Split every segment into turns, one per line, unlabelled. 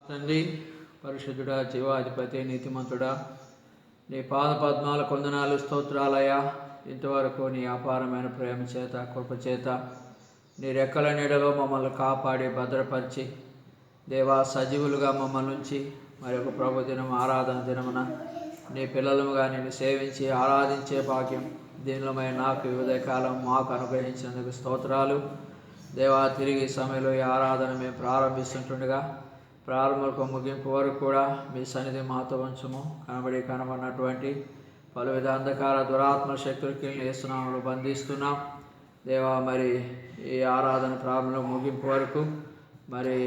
తండ్రి, పరిశుద్ధుడా, జీవాధిపతి, నీతిమంతుడా, నీ పాద పద్మాల కొందనాలు, స్తోత్రాలయ. ఇంతవరకు నీ అపారమైన ప్రేమ చేత, కృప చేత, నీ రెక్కల నీడలో మమ్మల్ని కాపాడి భద్రపరిచి, దేవా సజీవులుగా మమ్మల్ని ఉంచి మరి ఒక ప్రభు దినం ఆరాధన దినమున నీ పిల్లలుగా నిన్ను సేవించి ఆరాధించే భాగ్యం దీనిలోమైన నాకు ఉదయకాలం మాకు అనుగ్రహించినందుకు స్తోత్రాలు. దేవా, తిరిగి సమయంలో ఈ ఆరాధన మేము ప్రారంభిస్తుంటుండగా ప్రారంభకు ముగింపు వరకు కూడా మీ సన్నిధి మాతో ఉంచము. కనబడినటువంటి పలువిధ అంధకార దురాత్మ శక్తులకి వేస్తున్నాము, బంధిస్తున్నాం. దేవా, మరి ఈ ఆరాధన ప్రారంభంలో ముగింపు వరకు మరి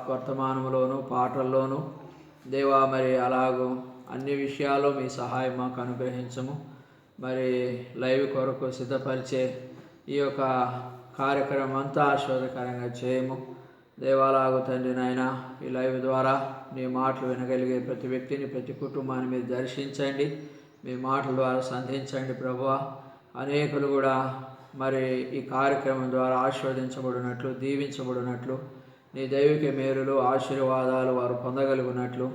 వర్తమానంలోను పాటల్లోనూ దేవా మరి అలాగూ అన్ని విషయాల్లో మీ సహాయం మాకు అనుగ్రహించము. మరి లైవ్ కొరకు సిద్ధపరిచే ఈ యొక్క కార్యక్రమం అంతా ఆశీర్వాదకరంగా చేయము. దేవాలాగు తండ్రి నాయన, ఈ లైవ్ ద్వారా నీ మాటలు వినగలిగే ప్రతి వ్యక్తిని, ప్రతి కుటుంబాన్ని మీరు దర్శించండి. మీ మాటల ద్వారా సంధించండి ప్రభువా. అనేకులు కూడా మరి ఈ కార్యక్రమం ద్వారా ఆశీర్వదించబడినట్లు, దీవించబడినట్లు, నీ దైవిక మేలులు ఆశీర్వాదాలు వారు పొందగలిగినట్లు,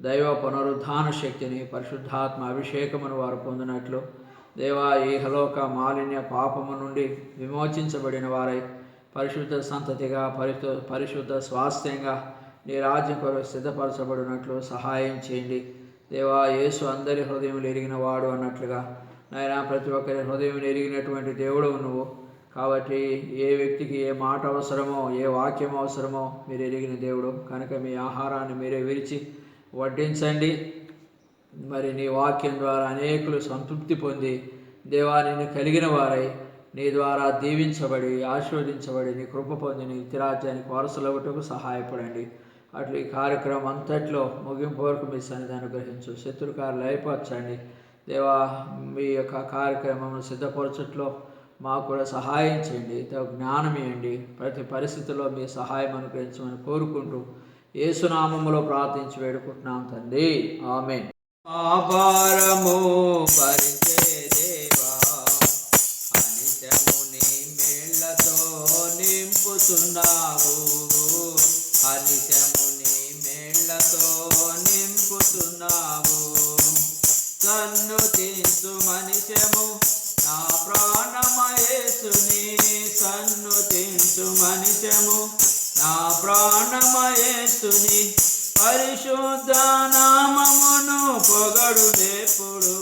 దైవ పునరుద్ధాన శక్తిని, పరిశుద్ధాత్మ అభిషేకమును వారు పొందినట్లు, దేవా ఈహలోక మాలిన్య పాపము నుండి విమోచించబడిన వారై పరిశుద్ధ సంతతిగా, పరిశుద్ధ స్వాస్థ్యంగా నీ రాజ్యం కొరకు సిద్ధపరచబడినట్లు సహాయం చేయండి. దేవా, యేసు అందరి హృదయం ఎరిగిన వాడు అన్నట్లుగా నాయన ప్రతి ఒక్కరి హృదయం ఎరిగినటువంటి దేవుడు నువ్వు. కాబట్టి ఏ వ్యక్తికి ఏ మాట అవసరమో, ఏ వాక్యం అవసరమో మీరు ఎరిగిన దేవుడు కనుక మీ ఆహారాన్ని మీరే విరిచి వడ్డించండి. మరి నీ వాక్యం ద్వారా అనేకులు సంతృప్తి పొంది దేవా నిన్ను కలిగిన వారై నీ ద్వారా దీవించబడి ఆశీర్వదించబడి నీ కృప పొంది నీ నిత్యరాజ్యానికి వారసులవుటకు సహాయపడండి. అట్లు ఈ కార్యక్రమం అంతట్లో ముగింపు వరకు మీ సన్నిధి అనుగ్రహించు. శత్రుకారులు అయిపోవచ్చండి దేవా. మీ యొక్క కార్యక్రమం సిద్ధపరచట్లో మాకు కూడా సహాయం చేయండి, జ్ఞానం ఇవ్వండి. ప్రతి పరిస్థితుల్లో మీ సహాయం అనుగ్రహించమని కోరుకుంటూ యేసునామములో ప్రార్థించి వేడుకుంటున్నాం తండ్రి, ఆమేన్. ఆభారము పరిచే దేవా, అనిత్యము నీ మేళ్లతో నింపుతున్నావు, అనిత్యము నీ మేళ్లతో నింపుతున్నావు. సన్నుతించు మనిషము నా ప్రాణమయేసుని, సన్నుతించు మనిషము నా ప్రాణమయేసుని, పరిశుద్ధ నామమును పొగడునెప్పుడు,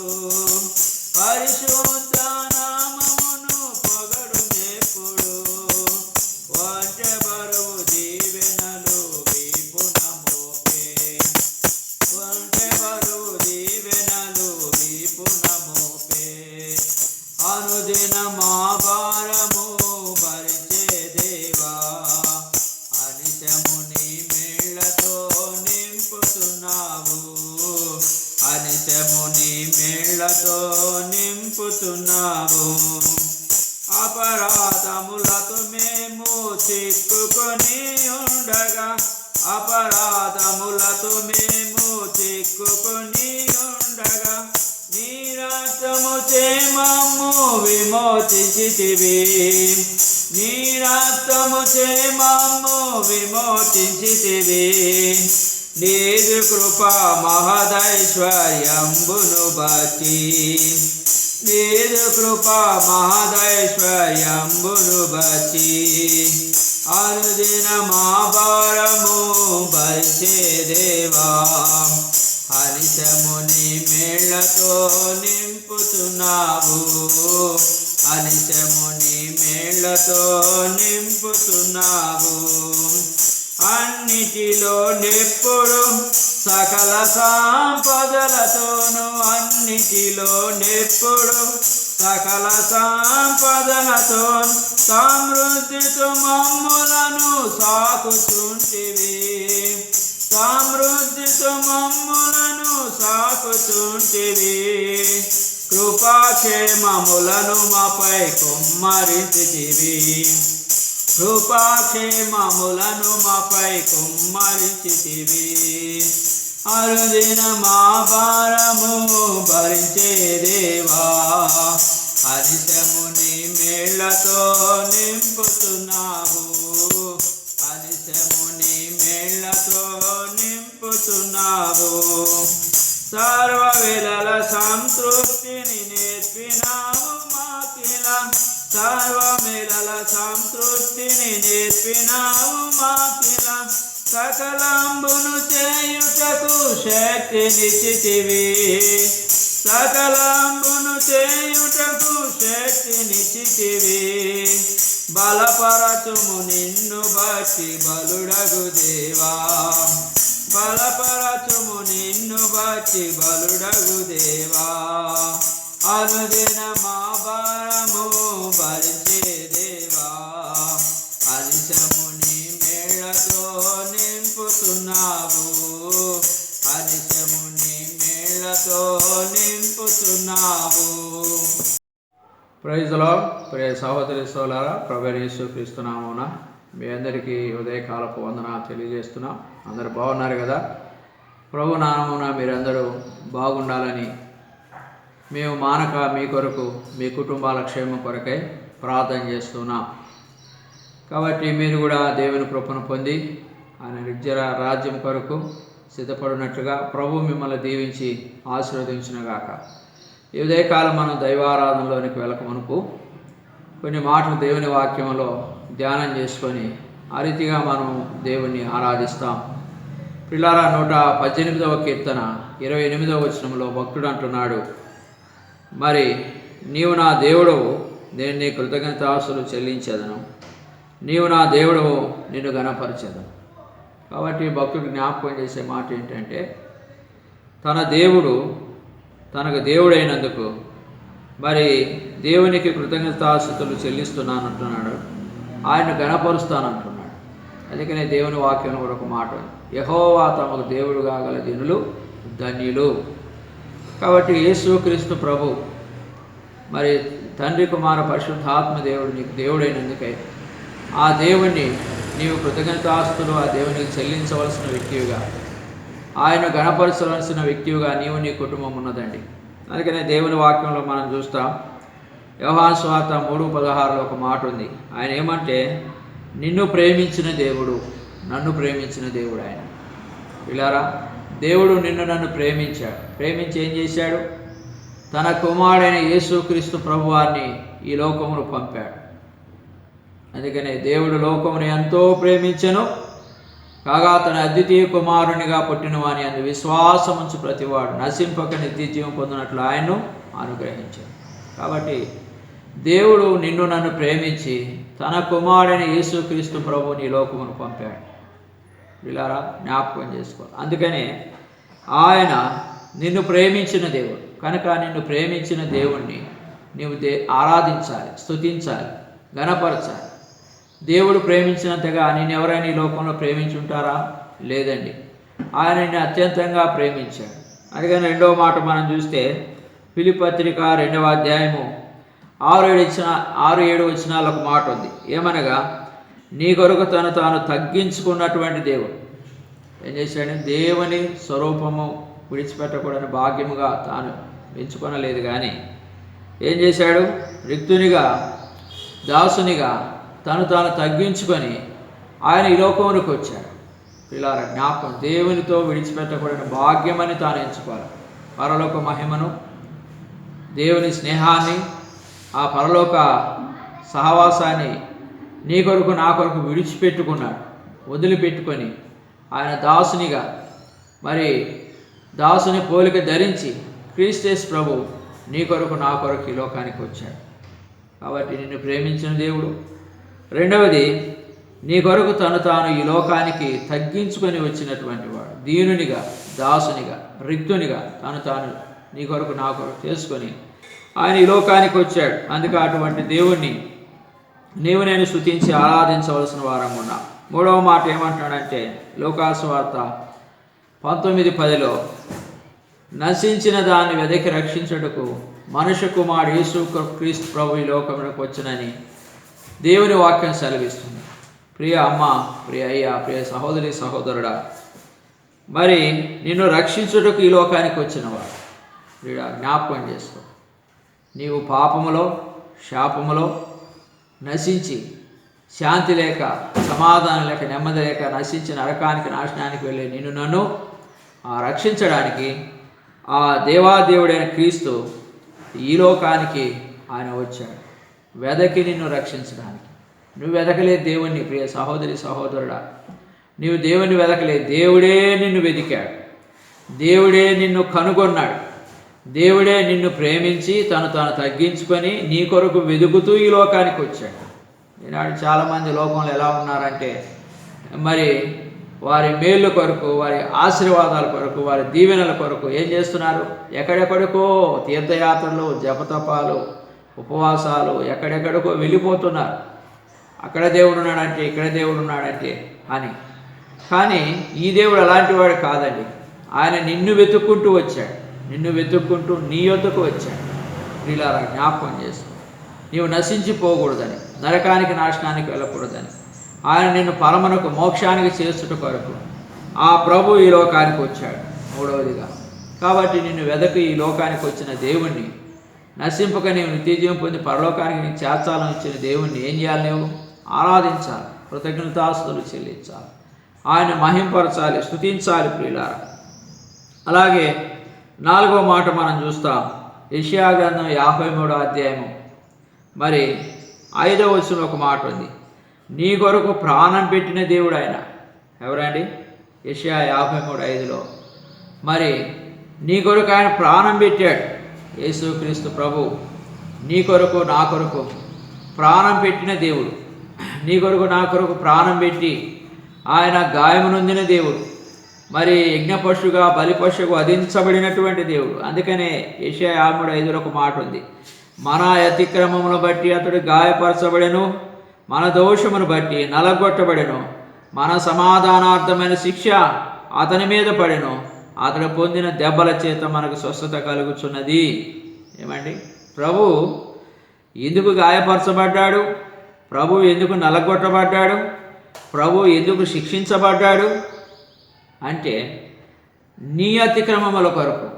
పరిశుద్ధ నామమును పొగడునెప్పుడు. వంటె బరువు దీవెనలు వీపున మోపే, వంటె బరువు దీవెనలు వీపున మోపే. అనుదిన మా భారము భరించే దేవా, అనిత్యము నీ మేళ్లతో నింపుతున్నావు, అనిత్యము నీ మేళ్లతో నింపుతున్నావు. అపరాధములతో మేము చిక్కుకొని ఉండగా, అపరాధములతో మేము చిక్కుకొని ఉండగా, నీ రక్తము చే మమ్ము విమోచించితివి, నీ రక్తము చే మమ్ము విమోచించితివి. నీదు కృప మహదైశ్వర్యంబును బట్టి, నీదు కృప మహదైశ్వర్యంబును బట్టి. అనుదిన మా భారము భరించే దేవా, అనిత్యము నీ మేళ్లతో నింపుతున్నావు, అనిత్యము నీ మేళ్లతో నింపుతున్నావు. అన్నిటిలో నెప్పుడు సకల సంపదలతోను, అన్నిటిలో నెప్పుడు సకల సంపదలతో సమృద్ధితో మమ్ములను సాకుచుంటివి, సమృద్ధితో మమ్ములను సాకుచుంటివి. కృపాక్షేమములను మాపై కుమ్మరించితివి, కృపాక్షేమములను మాపై కుమ్మరించితివి. అనుదిన మా భారము భరించే దేవా, అనిత్యము నీ మేళ్లతో నింపుతున్నావు, అనిత్యము నీ మేళ్లతో సర్వమేళల సంతృప్తిని నేర్పినావు మాకిల సకలంబును చేయుటకు శక్తినిచ్చితివి సకలంబును చేయుటకు శక్తినిచ్చితివి బలపరచుము నిన్ను బట్టి బలుడగు దేవా బలపరచుము నిన్ను బట్టి బలుడగు దేవా అనుదిన మా భారము భరించే దేవా అనిశము నీ మేళతో నింపుతున్నావు అనిశము నీ మేళతో నింపుతున్నావు. Praise the lord. ప్రియ సహోదరి సోదరులారా, ప్రభువైన యేసుక్రీస్తు నామమున మీ అందరికీ ఉదయకాలపు వందనాలు తెలియజేస్తున్నాం. అందరూ బాగున్నారు కదా? ప్రభు నామమున మీరందరూ బాగుండాలని మేము మానక మీ కొరకు మీ కుటుంబాల క్షేమం కొరకై ప్రార్థన చేస్తున్నాం. కాబట్టి మీరు కూడా దేవుని కృపను పొంది ఆయన నిత్య రాజ్యం కొరకు సిద్ధపడినట్లుగా ప్రభు మిమ్మల్ని దీవించి ఆశీర్వదించునుగాక. ఈ ఉదయకాలం మనం దైవారాధనలోనికి వెళ్ళకమునుపు కొన్ని మాటలు దేవుని వాక్యంలో ధ్యానం చేసుకొని ఆ రీతిగా మనం దేవుణ్ణి ఆరాధిస్తాం. పిల్లారా 118వ కీర్తన 28వ వచనంలో భక్తుడు అంటున్నాడు, మరి నీవు నా దేవుడవు, నేను నీ కృతజ్ఞతాస్తులు చెల్లించేదను, నీవు నా దేవుడవు, నిన్ను ఘనపరచెదను. కాబట్టి భక్తుడు జ్ఞాపకం చేసే మాట ఏంటంటే తన దేవుడు తనకు దేవుడైనందుకు మరి దేవునికి కృతజ్ఞతాస్తుతులు చెల్లిస్తున్నానంటున్నాడు, ఆయన ఘనపరుస్తానంటున్నాడు. అందుకనే దేవుని వాక్యంలో కూడా ఒక మాట, యెహోవా తమకు దేవుడు కాగల జనులు ధన్యులు. కాబట్టి యేసుక్రీస్తు ప్రభు మరి తండ్రి కుమార పరిశుద్ధాత్మ దేవుడు నీకు దేవుడైనందుకై ఆ దేవుణ్ణి నీవు కృతజ్ఞతాస్తులు ఆ దేవునికి చెల్లించవలసిన వ్యక్తిగా, ఆయన గణపరచవలసిన వ్యక్తిగా నీవు నీ కుటుంబం ఉన్నదండి. అందుకనే దేవుని వాక్యంలో మనం చూస్తాం, యోహాను సువార్త 3:16లో ఒక మాట ఉంది. ఆయన ఏమంటే, నిన్ను ప్రేమించిన దేవుడు, నన్ను ప్రేమించిన దేవుడు ఆయన. పిల్లారా, దేవుడు నిన్ను నన్ను ప్రేమించాడు. ప్రేమించి ఏం చేశాడు? తన కుమారుడైన యేసుక్రీస్తు ప్రభువారిని ఈ లోకమును పంపాడు. అందుకనే దేవుడు లోకమును ఎంతో ప్రేమించెను, కాగా తన అద్వితీయ కుమారునిగా పుట్టిన వాని అందు విశ్వాసముంచు ప్రతివాడు నశింపక నిత్య జీవం పొందినట్లు ఆయన్ను అనుగ్రహించాడు. కాబట్టి దేవుడు నిన్ను నన్ను ప్రేమించి తన కుమారుడైన యేసుక్రీస్తు ప్రభువుని ఈ లోకమును పంపాడు. పిల్లారా, జ్ఞాపకం చేసుకోవాలి. అందుకనే ఆయన నిన్ను ప్రేమించిన దేవుడు కనుక నిన్ను ప్రేమించిన దేవుణ్ణి నీవు ఆరాధించాలి, స్తుతించాలి, ఘనపరచాలి. దేవుడు ప్రేమించినంతగా నేను ఎవరైనా ఈ లోకంలో ప్రేమించుంటారా? లేదండి. ఆయన నిన్ను అత్యంతంగా ప్రేమించాడు. అందుకని రెండవ మాట మనం చూస్తే ఫిలిప్పీ పత్రిక 2వ అధ్యాయము 6-7 వచనాలు ఒక మాట ఉంది. ఏమనగా, నీ కొరకు తను తాను తగ్గించుకున్నటువంటి దేవుడు ఏం చేశాడు? దేవుని స్వరూపము విడిచిపెట్టకూడని భాగ్యముగా తాను ఎంచుకొనలేదు, కానీ ఏం చేశాడు? రిక్తునిగా, దాసునిగా తను తాను తగ్గించుకొని ఆయన ఈ లోకంలోకి వచ్చాడు. పిల్లారా, జ్ఞాపకం, దేవునితో విడిచిపెట్టకూడని భాగ్యమని తాను ఎంచుకోవాలి. పరలోక మహిమను, దేవుని స్నేహాన్ని, ఆ పరలోక సహవాసాన్ని నీ కొరకు నా కొరకు విడిచిపెట్టుకున్నాడు. వదిలిపెట్టుకొని ఆయన దాసునిగా, మరి దాసుని పోలిక ధరించి క్రీస్తు ప్రభు నీ కొరకు నా కొరకు ఈ లోకానికి వచ్చాడు. కాబట్టి నిన్ను ప్రేమించిన దేవుడు. రెండవది, నీ కొరకు తను తాను ఈ లోకానికి తగ్గించుకొని వచ్చినటువంటి వాడు. దీనునిగా, దాసునిగా, రిక్తునిగా తను తాను నీ కొరకు నా కొరకు చేసుకొని ఆయన ఈ లోకానికి వచ్చాడు. అందుకే అటువంటి దేవుణ్ణి నీవు నేను స్తుతించి ఆరాధించవలసిన వారం ఉన్నాం. మూడవ మాట ఏమంటున్నాడంటే, లోకాసు వార్త 19:10లో నశించిన దాన్ని వెదకి రక్షించుటకు మనుష్య కుమారుడు యేసుక్రీస్తు ప్రభు ఈ లోకంలోకి వచ్చునని దేవుని వాక్యం సెలవిస్తుంది. ప్రియ అమ్మ, ప్రియ అయ్య, ప్రియ సహోదరి సహోదరుడా, మరి నిన్ను రక్షించుటకు ఈ లోకానికి వచ్చినవాడు. ప్రియ, జ్ఞాపకం చేసుకో. నీవు పాపములో, శాపములో నశించి శాంతి లేక, సమాధానం లేక, నెమ్మది లేక నశించి నరకానికి, నాశనానికి వెళ్ళే నిన్ను నన్ను రక్షించడానికి ఆ దేవాదేవుడైన క్రీస్తు ఈ లోకానికి ఆయన వచ్చాడు. వెదకి నిన్ను రక్షించడానికి. నువ్వు వెదకలేదు దేవుణ్ణి. ప్రియ సహోదరి సహోదరుడా, నీవు దేవుణ్ణి వెదకలేదు. దేవుడే నిన్ను వెతికాడు, దేవుడే నిన్ను కనుగొన్నాడు, దేవుడే నిన్ను ప్రేమించి తాను తగ్గించుకొని నీ కొరకు వెతుకుతూ ఈ లోకానికి వచ్చాడు. ఈనాడు చాలామంది లోకంలో ఎలా ఉన్నారంటే, మరి వారి మేళ్ళు కొరకు, వారి ఆశీర్వాదాల కొరకు, వారి దీవెనల కొరకు ఏం చేస్తున్నారు? ఎక్కడెక్కడికో తీర్థయాత్రలు, జపతపాలు, ఉపవాసాలు, ఎక్కడెక్కడికో వెళ్ళిపోతున్నారు. అక్కడ దేవుడు ఉన్నాడంటే, ఇక్కడ దేవుడు ఉన్నాడంటే అని. కానీ ఈ దేవుడు అలాంటి వాడు కాదండి. ఆయన నిన్ను వెతుక్కుంటూ వచ్చాడు, నిన్ను వెతుక్కుంటూ నీ యొద్దకు వచ్చాడు. వీళ్ళారా జ్ఞాపకం చేస్తూ, నీవు నశించిపోకూడదని, నరకానికి నాశనానికి వెళ్ళకూడదని, ఆయన నిన్ను పరమనకు మోక్షానికి చేస్తుట కొరకు ఆ ప్రభు ఈ లోకానికి వచ్చాడు. మూడవదిగా, కాబట్టి నిన్ను వెదకి ఈ లోకానికి వచ్చిన దేవుణ్ణి, నశింపక నీవు నిత్యజీవం పొంది పరలోకానికి నీకు చేర్చాలని ఇచ్చిన దేవుణ్ణి ఏం చేయాలి? నీవు ఆరాధించాలి, కృతజ్ఞతాస్తుతులు చెల్లించాలి, ఆయన మహింపరచాలి, స్తుతించాలి ప్రియులారా. అలాగే 4వ మాట మనం చూస్తాం. యెషయా గ్రంథం 53వ అధ్యాయము మరి 5వ వచనంలో ఒక మాట ఉంది. నీ కొరకు ప్రాణం పెట్టిన దేవుడు ఆయన. ఎవరండి? యెషయా 53:5లో మరి నీ కొరకు ఆయన ప్రాణం పెట్టాడు. యేసుక్రీస్తు ప్రభు నీ కొరకు నా కొరకు ప్రాణం పెట్టిన దేవుడు. నీ కొరకు నా కొరకు ప్రాణం పెట్టి ఆయన గాయము నొందిన దేవుడు. మరి యజ్ఞపశుగా బలిపశుగా వధించబడినటువంటి దేవుడు. అందుకనే యెషయా 53:5లో ఒక మాట ఉంది. మన అతిక్రమమును బట్టి అతడు గాయపరచబడెను, మన దోషమును బట్టి నలగొట్టబడెను, మన సమాధానార్థమైన శిక్ష అతని మీద పడెను, అతడు పొందిన దెబ్బల చేత మనకు స్వస్థత కలుగుచున్నది. ఏమండి? ప్రభు ఎందుకు గాయపరచబడ్డాడు? ప్రభు ఎందుకు నలగొట్టబడ్డాడు? ప్రభు ఎందుకు శిక్షించబడ్డాడు అంటే, నీ అతిక్రమముల కొరకు,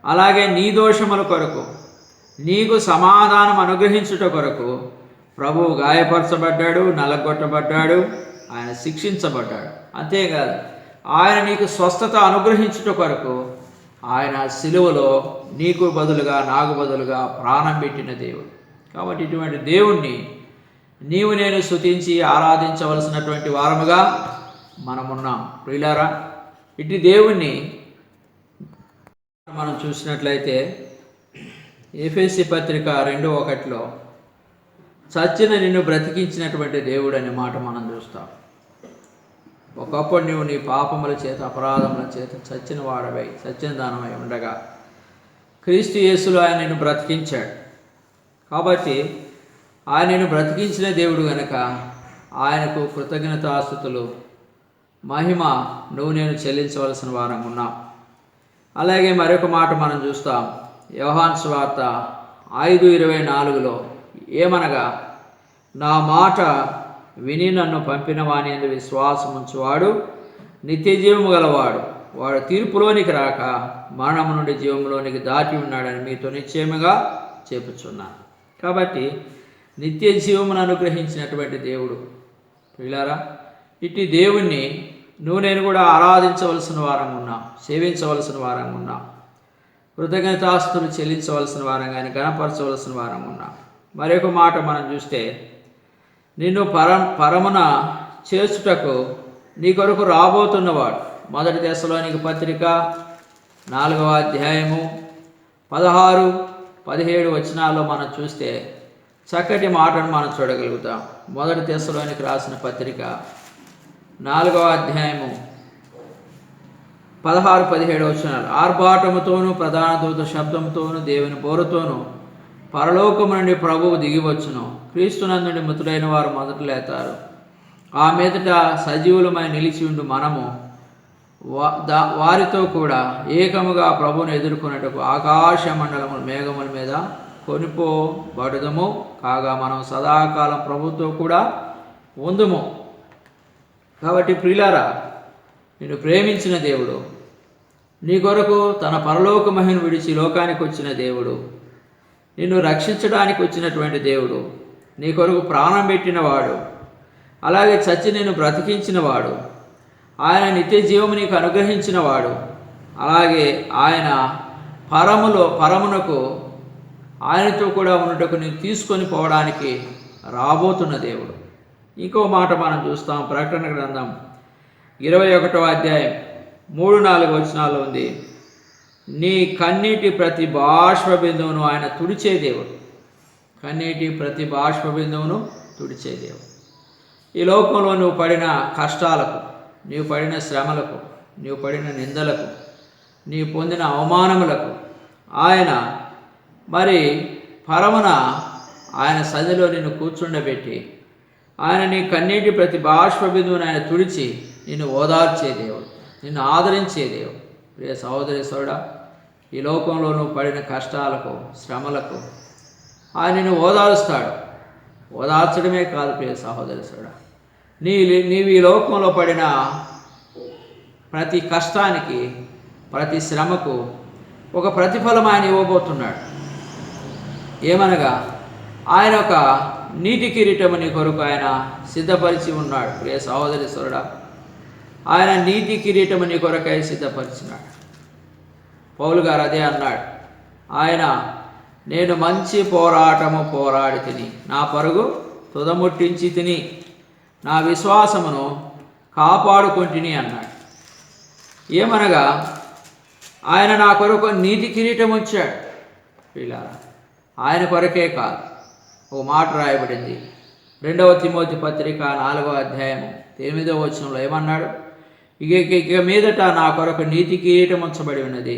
అలాగే నీ దోషముల కొరకు, నీకు సమాధానం అనుగ్రహించుట కొరకు ప్రభువు గాయపరచబడ్డాడు, నలగొట్టబడ్డాడు, ఆయన శిక్షించబడ్డాడు. అంతేకాదు, ఆయన నీకు స్వస్థత అనుగ్రహించుట కొరకు ఆయన సిలువలో నీకు బదులుగా, నాకు బదులుగా ప్రాణం పెట్టిన దేవుడు. కాబట్టి ఇటువంటి దేవుణ్ణి నీవు నేను స్తుతించి ఆరాధించవలసినటువంటి వారముగా మనమున్నాం ప్రియులారా. ఇటు దేవుణ్ణి మనం చూసినట్లయితే ఎఫెసీ పత్రిక 2:1లో చచ్చిన నిన్ను బ్రతికించినటువంటి దేవుడు అనే మాట మనం చూస్తాం. ఒకప్పుడు నువ్వు నీ పాపముల చేత, అపరాధముల చేత చచ్చిన వాడవై, చచ్చిన దానమై ఉండగా క్రీస్తు యేసులో ఆయన నిన్ను బ్రతికించాడు. కాబట్టి ఆయన నిన్ను బ్రతికించిన దేవుడు కనుక ఆయనకు కృతజ్ఞతాస్తుతులు, మహిమ నువ్వు నేను చెల్లించవలసిన వారం ఉన్నాం. అలాగే మరొక మాట మనం చూస్తాం. యోహాను సువార్త 5:24లో ఏమనగా, నా మాట విని నన్ను పంపిన వాని యందు విశ్వాసం ఉంచువాడు నిత్యజీవము గలవాడు, వాడు తీర్పులోనికి రాక మరణము నుండి జీవంలోనికి దాటి ఉన్నాడని మీతో నిశ్చయముగా చెప్పుచున్నాను. కాబట్టి నిత్య జీవమును అనుగ్రహించినటువంటి దేవుడు ప్రియులారా, ఇట్టి దేవుణ్ణి నువ్వు నేను కూడా ఆరాధించవలసిన వారంగా ఉన్నాం, సేవించవలసిన వారంగా ఉన్నాం, కృతజ్ఞతాస్తులు చెల్లించవలసిన వారంగా, ఆయన గణపరచవలసిన వారంగా ఉన్నాం. మరొక మాట మనం చూస్తే, నిన్ను పరమున చేర్చుటకు నీ కొరకు రాబోతున్నవాడు. 1 దెస్సలోనిక పత్రిక 4వ అధ్యాయము 16-17 వచనాల్లో మనం చూస్తే చక్కటి మాటను మనం చూడగలుగుతాం. 1 దెస్సలోనిక రాసిన పత్రిక 4వ అధ్యాయము 16-17 వచనాలు. ఆర్భాటముతోనూ ప్రధాన దూత శబ్దంతోనూ దేవుని బోరుతోనూ పరలోకము నుండి ప్రభువు దిగివచ్చును, క్రీస్తునందుండి మృతులైన వారు మొదట లేతారు. ఆ మీదట సజీవులమై నిలిచి ఉండు మనము వారితో కూడా ఏకముగా ప్రభువును ఎదుర్కొనేటకు ఆకాశ మండలముల మేఘముల మీద కొనిపోబడుదము కాగా మనం సదాకాలం ప్రభుతో కూడా ఉందుము. కాబట్టి ప్రియులారా, నిన్ను ప్రేమించిన దేవుడు, నీ కొరకు తన పరలోక మహిమను విడిచి లోకానికి వచ్చిన దేవుడు, నిన్ను రక్షించడానికి వచ్చినటువంటి దేవుడు, నీ కొరకు ప్రాణం పెట్టినవాడు, అలాగే చచ్చి నిన్ను బ్రతికించినవాడు, ఆయన నిత్య జీవము నీకు అనుగ్రహించినవాడు, అలాగే ఆయన పరమునకు ఆయనతో కూడా ఉన్నటకు నేను తీసుకొని పోవడానికి రాబోతున్న దేవుడు. ఇంకో మాట మనం చూస్తాం. ప్రకటన గ్రంథం 21వ అధ్యాయం 3-4 వచనాలు ఉంది. నీ కన్నీటి ప్రతి బాష్ప బిందువును ఆయన తుడిచే దేవుడు. కన్నీటి ప్రతి బాష్ప బిందువును తుడిచే దేవుడు. ఈ లోకంలో నువ్వు పడిన కష్టాలకు, నీవు పడిన శ్రమలకు, నీవు పడిన నిందలకు, నీవు పొందిన అవమానములకు ఆయన మరి పరమున ఆయన సన్నిధిలో నిన్ను కూర్చుండబెట్టి ఆయన నీ కన్నీటి ప్రతి బాష్ప బిందువును ఆయన తుడిచి నిన్ను ఓదార్చే దేవుడు, నిన్ను ఆదరించే దేవుడు. ప్రియ సహోదరీశ్వరుడా, ఈ లోకంలో నువ్వు పడిన కష్టాలకు, శ్రమలకు ఆయన నిన్ను ఓదారుస్తాడు. ఓదార్చడమే కాదు ప్రియ సహోదరీశ్వరుడా, నీవు ఈ లోకంలో పడిన ప్రతి కష్టానికి, ప్రతి శ్రమకు ఒక ప్రతిఫలం ఆయన ఇవ్వబోతున్నాడు. ఏమనగా ఆయన ఒక నీటి కిరీటము నీ కొరకు ఆయన సిద్ధపరిచి ఉన్నాడు. ప్రియ సహోదరీశ్వరుడా, ఆయన నీతి కిరీటము నీ కొరకై సిద్ధపరిచినాడు. పౌలు గారు అదే అన్నాడు. ఆయన నేను మంచి పోరాటము పోరాడి తిని నా పరుగు తుదముట్టించి తిని నా విశ్వాసమును కాపాడుకుంటుని అన్నాడు. ఏమనగా ఆయన నా కొరకు నీతి కిరీటం వచ్చాడు. పిల్లారా, ఆయన కొరకే కాదు. ఒక మాట రాయబడింది 2వ తిమోతి పత్రిక 4వ అధ్యాయము 8వ వచనంలో ఏమన్నాడు? ఇక మీదట నా కొరకు నీతి కిరీటం ఉంచబడి ఉన్నది.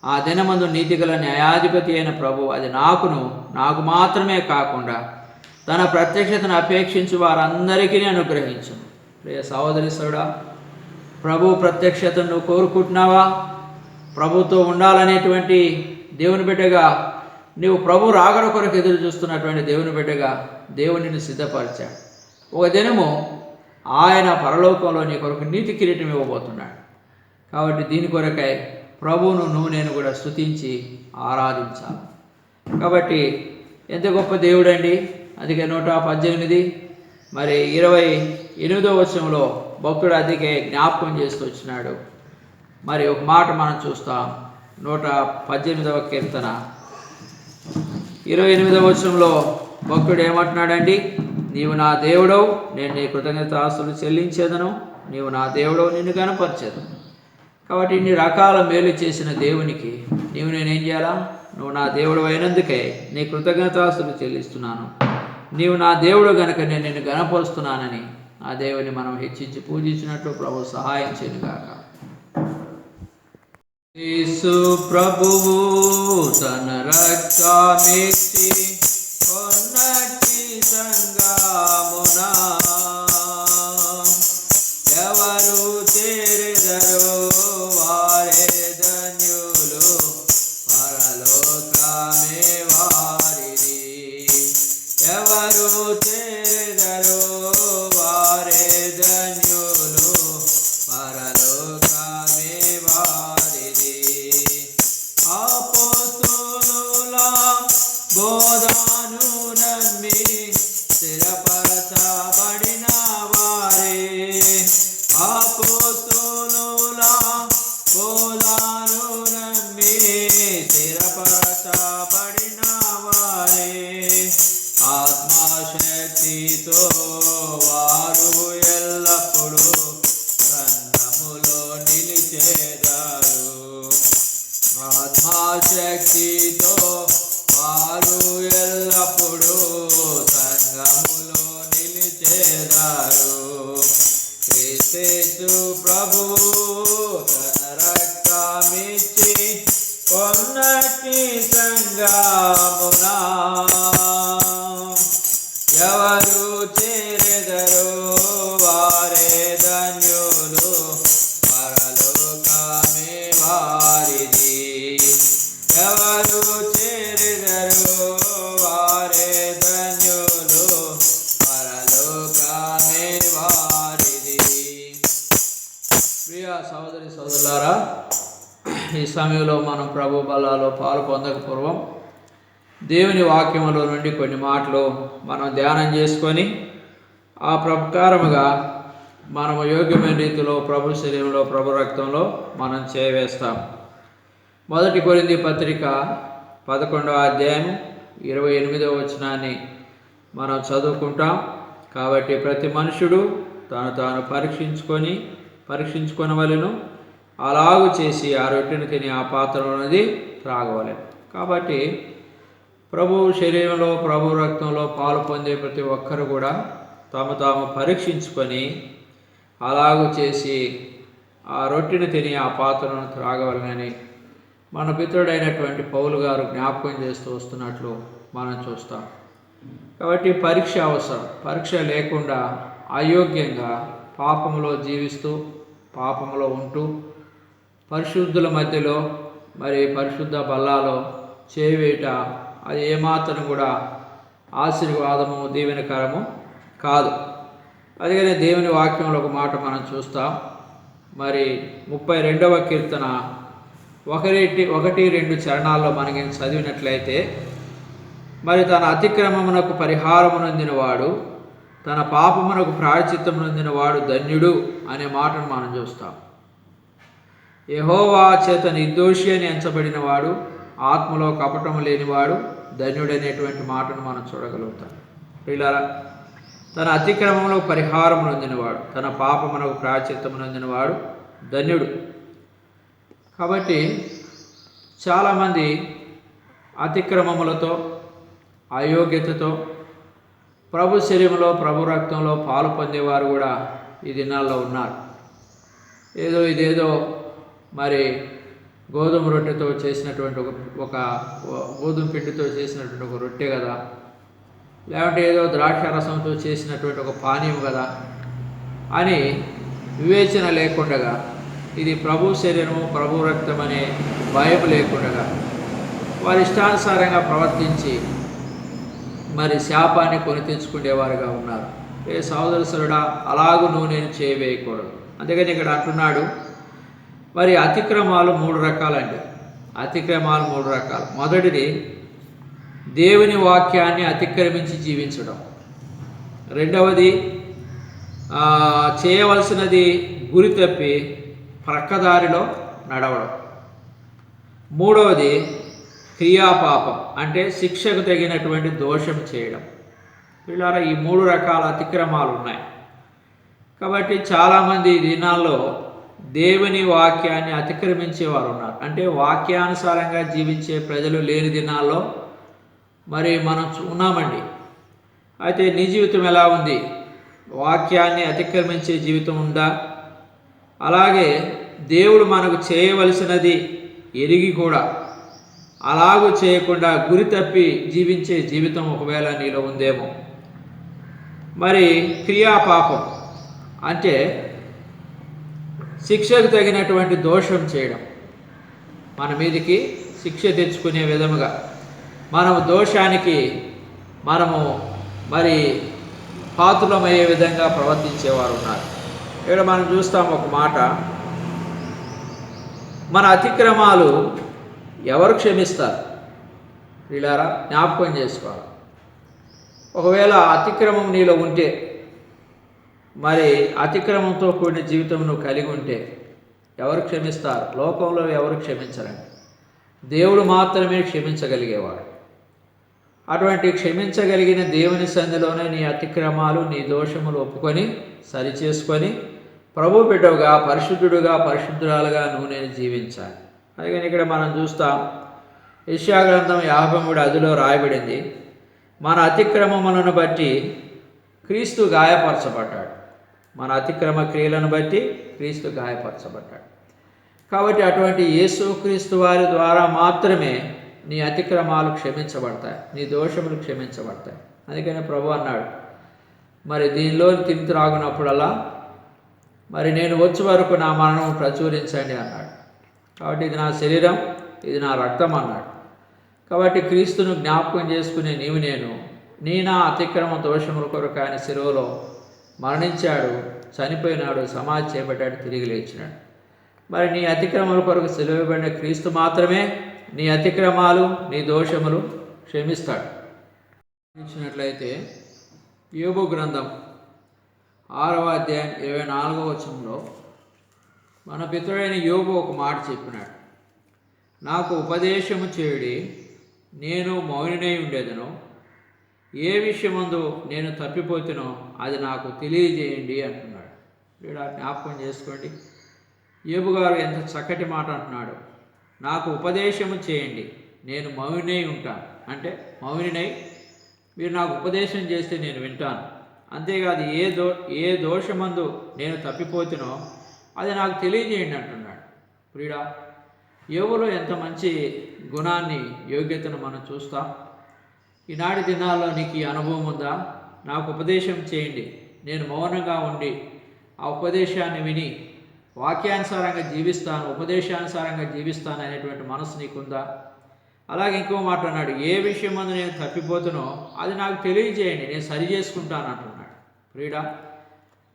ఆ దినమందు నీతిగల న్యాయాధిపతి అయిన ప్రభు అది నాకు మాత్రమే కాకుండా తన ప్రత్యక్షతను అపేక్షించి వారందరికీ అనుగ్రహించును. ప్రియ సహోదరీశ్వరుడా, ప్రభు ప్రత్యక్షతను నువ్వు కోరుకుంటున్నావా? ప్రభుతో ఉండాలనేటువంటి దేవుని బిడ్డగా, నీవు ప్రభు రాకడ కొరకు ఎదురు చూస్తున్నటువంటి దేవుని బిడ్డగా దేవుని నిన్ను సిద్ధపరిచాడు. ఒక దినము ఆయన పరలోకంలో నీ కొరకు నీతి కిరీటం ఇవ్వబోతున్నాడు. కాబట్టి దీని కొరకై ప్రభువును నేను కూడా స్తుతించి ఆరాధించాలి. కాబట్టి ఎంత గొప్ప దేవుడండి. అందుకే 118 మరి 28వ వచనంలో భక్తుడు అందుకే జ్ఞాపకం చేస్తూ వచ్చినాడు. మరి ఒక మాట మనం చూస్తాం. 118వ కీర్తన 28వ వచనంలో భక్తుడు ఏమంటున్నాడండి? నీవు నా దేవుడవు, నేను నీ కృతజ్ఞతాస్తులు చెల్లించేదను. నీవు నా దేవుడవు, నిన్ను కనపరిచేదను. కాబట్టి ఇన్ని రకాల మేలు చేసిన దేవునికి నేనేం చేయాలా? నువ్వు నా దేవుడు అయినందుకే నీ కృతజ్ఞతాస్తులు చెల్లిస్తున్నాను. నీవు నా దేవుడు గనుక నేను నిన్ను గణపరుస్తున్నానని ఆ దేవుని మనం హెచ్చించి పూజించినట్లు ప్రభు సహాయం చేయనుగాక. యేసు ప్రభువు తన రక్తమిచ్చి కొన్నటి సంగమునా ఎవరు చేరెదరో వారే ధన్యులు, పరలోకమే వారిది. ఎవరు చేరెదరో వారే ధన్యులు, పరలోకమే వారిది. అపోస్తలుల బోధను నమ్మి స్థిరపరచబడిన వారే, అపోస్తలుల బోధను నమ్మి స్థిరపరచబడిన వారే, ఆత్మశక్తితో వారు ఎల్లప్పుడూ సంఘములో నిలిచేదారు. ఆత్మశక్తితో వారు ఎల్లప్పుడూ సంఘములో నిలిచేదారు. క్రీస్తు ప్రభువు తన రక్తమిచ్చి కొన్నటి సంగమునా ఎవరు చేరెదరో వారే ధన్యులు, పరలోకమే వారిది. ఎవరు చేరెదరో వారే ధన్యులు, పరలోకమే వారిది. ప్రియ సహోదరి సోదరులారా, ఈ సమయంలో మనం ప్రభు బలాలో పాలు పొందక పూర్వం దేవుని వాక్యములో నుండి కొన్ని మాటలు మనం ధ్యానం చేసుకొని ఆ ప్రకారముగా మనము యోగ్యమైన రీతిలో ప్రభు శరీరంలో, ప్రభు రక్తంలో మనం చేయవేస్తాం. 1 కొరింథీ పత్రిక 11వ అధ్యాయం 28వ వచనాన్ని మనం చదువుకుంటాం. కాబట్టి ప్రతి మనుషుడు తాను పరీక్షించుకొనవలెను, అలాగు చేసి ఆ రొట్టెను తిని ఆ పాత్రలోనిది త్రాగవలెను. కాబట్టి ప్రభువు శరీరంలో, ప్రభు రక్తంలో పాలు పొందే ప్రతి ఒక్కరు కూడా తాము పరీక్షించుకొని అలాగు చేసి ఆ రొట్టెను తిని ఆ పాత్రను త్రాగవలనని మన పితరుడైనటువంటి పౌలు గారు జ్ఞాపకం చేస్తూ వస్తున్నట్లు మనం చూస్తాం. కాబట్టి పరీక్ష అవసరం. పరీక్ష లేకుండా అయోగ్యంగా పాపములో జీవిస్తూ, పాపములో ఉంటూ, పరిశుద్ధుల మధ్యలో పరిశుద్ధ బల్లాలో చేవేట అది ఏమాత్రం కూడా ఆశీర్వాదము, దీవెనకరము కాదు. అందుకనే దేవుని వాక్యంలో ఒక మాట మనం చూస్తాం. 32వ కీర్తన 1-2 చరణాల్లో మనకి చదివినట్లయితే, తన అతిక్రమమునకు పరిహారము నొందినవాడు, తన పాపమునకు ప్రాయశ్చిత్తము నొందినవాడు ధన్యుడు అనే మాటను మనం చూస్తాం. యెహోవా చేత నిర్దోషి అని ఎంచబడినవాడు, ఆత్మలో కపటము లేనివాడు ధన్యుడనేటువంటి మాటను మనం చూడగలుగుతాం. ప్రియులారా, తన అతిక్రమంలో పరిహారము నొందినవాడు, తన పాపమునకు ప్రాయశ్చిత్తము నొందినవాడు ధన్యుడు. కాబట్టి చాలామంది అతిక్రమములతో, అయోగ్యతతో ప్రభు శరీరంలో, ప్రభు రక్తంలో పాలు పొందేవారు కూడా ఈ దినాల్లో ఉన్నారు. ఇదేదో గోధుమ రొట్టెతో చేసినటువంటి ఒక గోధుమ పిండితో చేసినటువంటి ఒక రొట్టె కదా, లేదంటే ఏదో ద్రాక్ష రసంతో చేసినటువంటి ఒక పానీయం కదా అని వివేచన లేకుండా, ఇది ప్రభు శరీరము, ప్రభు రక్తం అనే భయం లేకుండా వారి ఇష్టానుసారంగా ప్రవర్తించి శాపాన్ని కొని తెచ్చుకునేవారుగా ఉన్నారు. సహోదరుడా, అలాగూ నేను చేయవేయకూడదు. అందుకని ఇక్కడ అంటున్నాడు, అతిక్రమాలు 3 రకాలండి. అతిక్రమాలు 3 రకాలు. మొదటిది దేవుని వాక్యాన్ని అతిక్రమించి జీవించడం. రెండవది చేయవలసినది గురి తప్పి ప్రక్కదారిలో నడవడం. మూడవది క్రియాపాపం, అంటే శిక్షకు తగినటువంటి దోషం చేయడం. వీళ్ళారా, ఈ 3 రకాల అతిక్రమాలు ఉన్నాయి. కాబట్టి చాలామంది ఈ దినాల్లో దేవుని వాక్యాన్ని అతిక్రమించేవారు ఉన్నారు. అంటే వాక్యానుసారంగా జీవించే ప్రజలు లేని దినాల్లో మనం ఉన్నామండి. అయితే నీ జీవితం ఎలా ఉంది? వాక్యాన్ని అతిక్రమించే జీవితం ఉందా? అలాగే దేవుడు మనకు చేయవలసినది ఎరిగి కూడా అలాగూ చేయకుండా గురి తప్పి జీవించే జీవితం ఒకవేళ నీలో ఉందేమో. క్రియాపాపం అంటే శిక్షకు తగినటువంటి దోషం చేయడం, మన మీదికి శిక్ష తెచ్చుకునే విధముగా మనము దోషానికి పాత్రులమయ్యే విధంగా ప్రవర్తించేవారు ఉన్నారు. ఇక్కడ మనం చూస్తాం ఒక మాట, మన అతిక్రమాలు ఎవరు క్షమిస్తారు? వీళ్ళారా, జ్ఞాపకం చేసుకోవాలి. ఒకవేళ అతిక్రమం నీలో ఉంటే, అతిక్రమంతో కూడిన జీవితం నువ్వు కలిగి ఉంటే ఎవరు క్షమిస్తారు? లోకంలో ఎవరు క్షమించరండి. దేవుడు మాత్రమే క్షమించగలిగేవాడు. అటువంటి క్షమించగలిగిన దేవుని సన్నిధిలోనే నీ అతిక్రమాలు, నీ దోషములు ఒప్పుకొని సరిచేసుకొని ప్రభు బిడ్డవుగా, పరిశుద్ధుడుగా, పరిశుద్ధురాలుగా నేను జీవించాలి. అందుకని ఇక్కడ మనం చూస్తాం, యెషయా గ్రంథం 53:10లో రాయబడింది, మన అతిక్రమములను బట్టి క్రీస్తు గాయపరచబడ్డాడు. మన అతిక్రమ క్రియలను బట్టి క్రీస్తు గాయపరచబడ్డాడు. కాబట్టి అటువంటి యేసుక్రీస్తు వారి ద్వారా మాత్రమే నీ అతిక్రమాలు క్షమించబడతాయి, నీ దోషములు క్షమించబడతాయి. అందుకనే ప్రభు అన్నాడు, దీనిలో తిని త్రాగునప్పుడల్లా నేను వచ్చే వరకు నా మరణం ప్రచురించండి అన్నాడు. కాబట్టి ఇది నా శరీరం, ఇది నా రక్తం అన్నాడు. కాబట్టి క్రీస్తును జ్ఞాపకం చేసుకునే నీ నా అతిక్రమ దోషముల కొరకు ఆయన శిలువలో మరణించాడు, చనిపోయినాడు, సమాధి చేయబడ్డాడు, తిరిగి లేచినాడు. నీ అతిక్రమముల కొరకు సిలువబడిన క్రీస్తు మాత్రమే నీ అతిక్రమాలు, నీ దోషములు క్షమిస్తాడు. ఇచ్చినట్లయితే యోబు గ్రంథం 6వ అధ్యాయం 24వ వచనంలో మన పితరుడైన యోబు ఒక మాట చెప్పినాడు, నాకు ఉపదేశము చేయుడి, నేను మౌనినై ఉండేదనో, ఏ విషయమందు నేను తప్పిపోతునో అది నాకు తెలియజేయండి అంటున్నాడు. వీడు జ్ఞాపకం చేసుకోండి, యోబు గారు ఎంత చక్కటి మాట అంటున్నాడు. నాకు ఉపదేశము చేయండి, నేను మౌనినై ఉంటాను. అంటే మౌనినై మీరు నాకు ఉపదేశం చేస్తే నేను వింటాను. అంతేకాదు ఏ దోషమందు నేను తప్పిపోతునో అది నాకు తెలియజేయండి అంటున్నాడు. ప్రియుడా, యోబులో ఎంత మంచి గుణాన్ని, యోగ్యతను మనం చూస్తాం. ఈనాటి దినాల్లో నీకు ఈ అనుభవం ఉందా? నాకు ఉపదేశం చేయండి, నేను మౌనంగా ఉండి ఆ ఉపదేశాన్ని విని వాక్యానుసారంగా జీవిస్తాను, ఉపదేశానుసారంగా జీవిస్తాను అనేటువంటి మనసు నీకుందా? అలాగే ఇంకో మాట అన్నాడు, ఏ విషయం మందు నేను తప్పిపోతునో అది నాకు తెలియజేయండి, నేను సరి చేసుకుంటాను అంటున్నాడు. ప్రియుడా,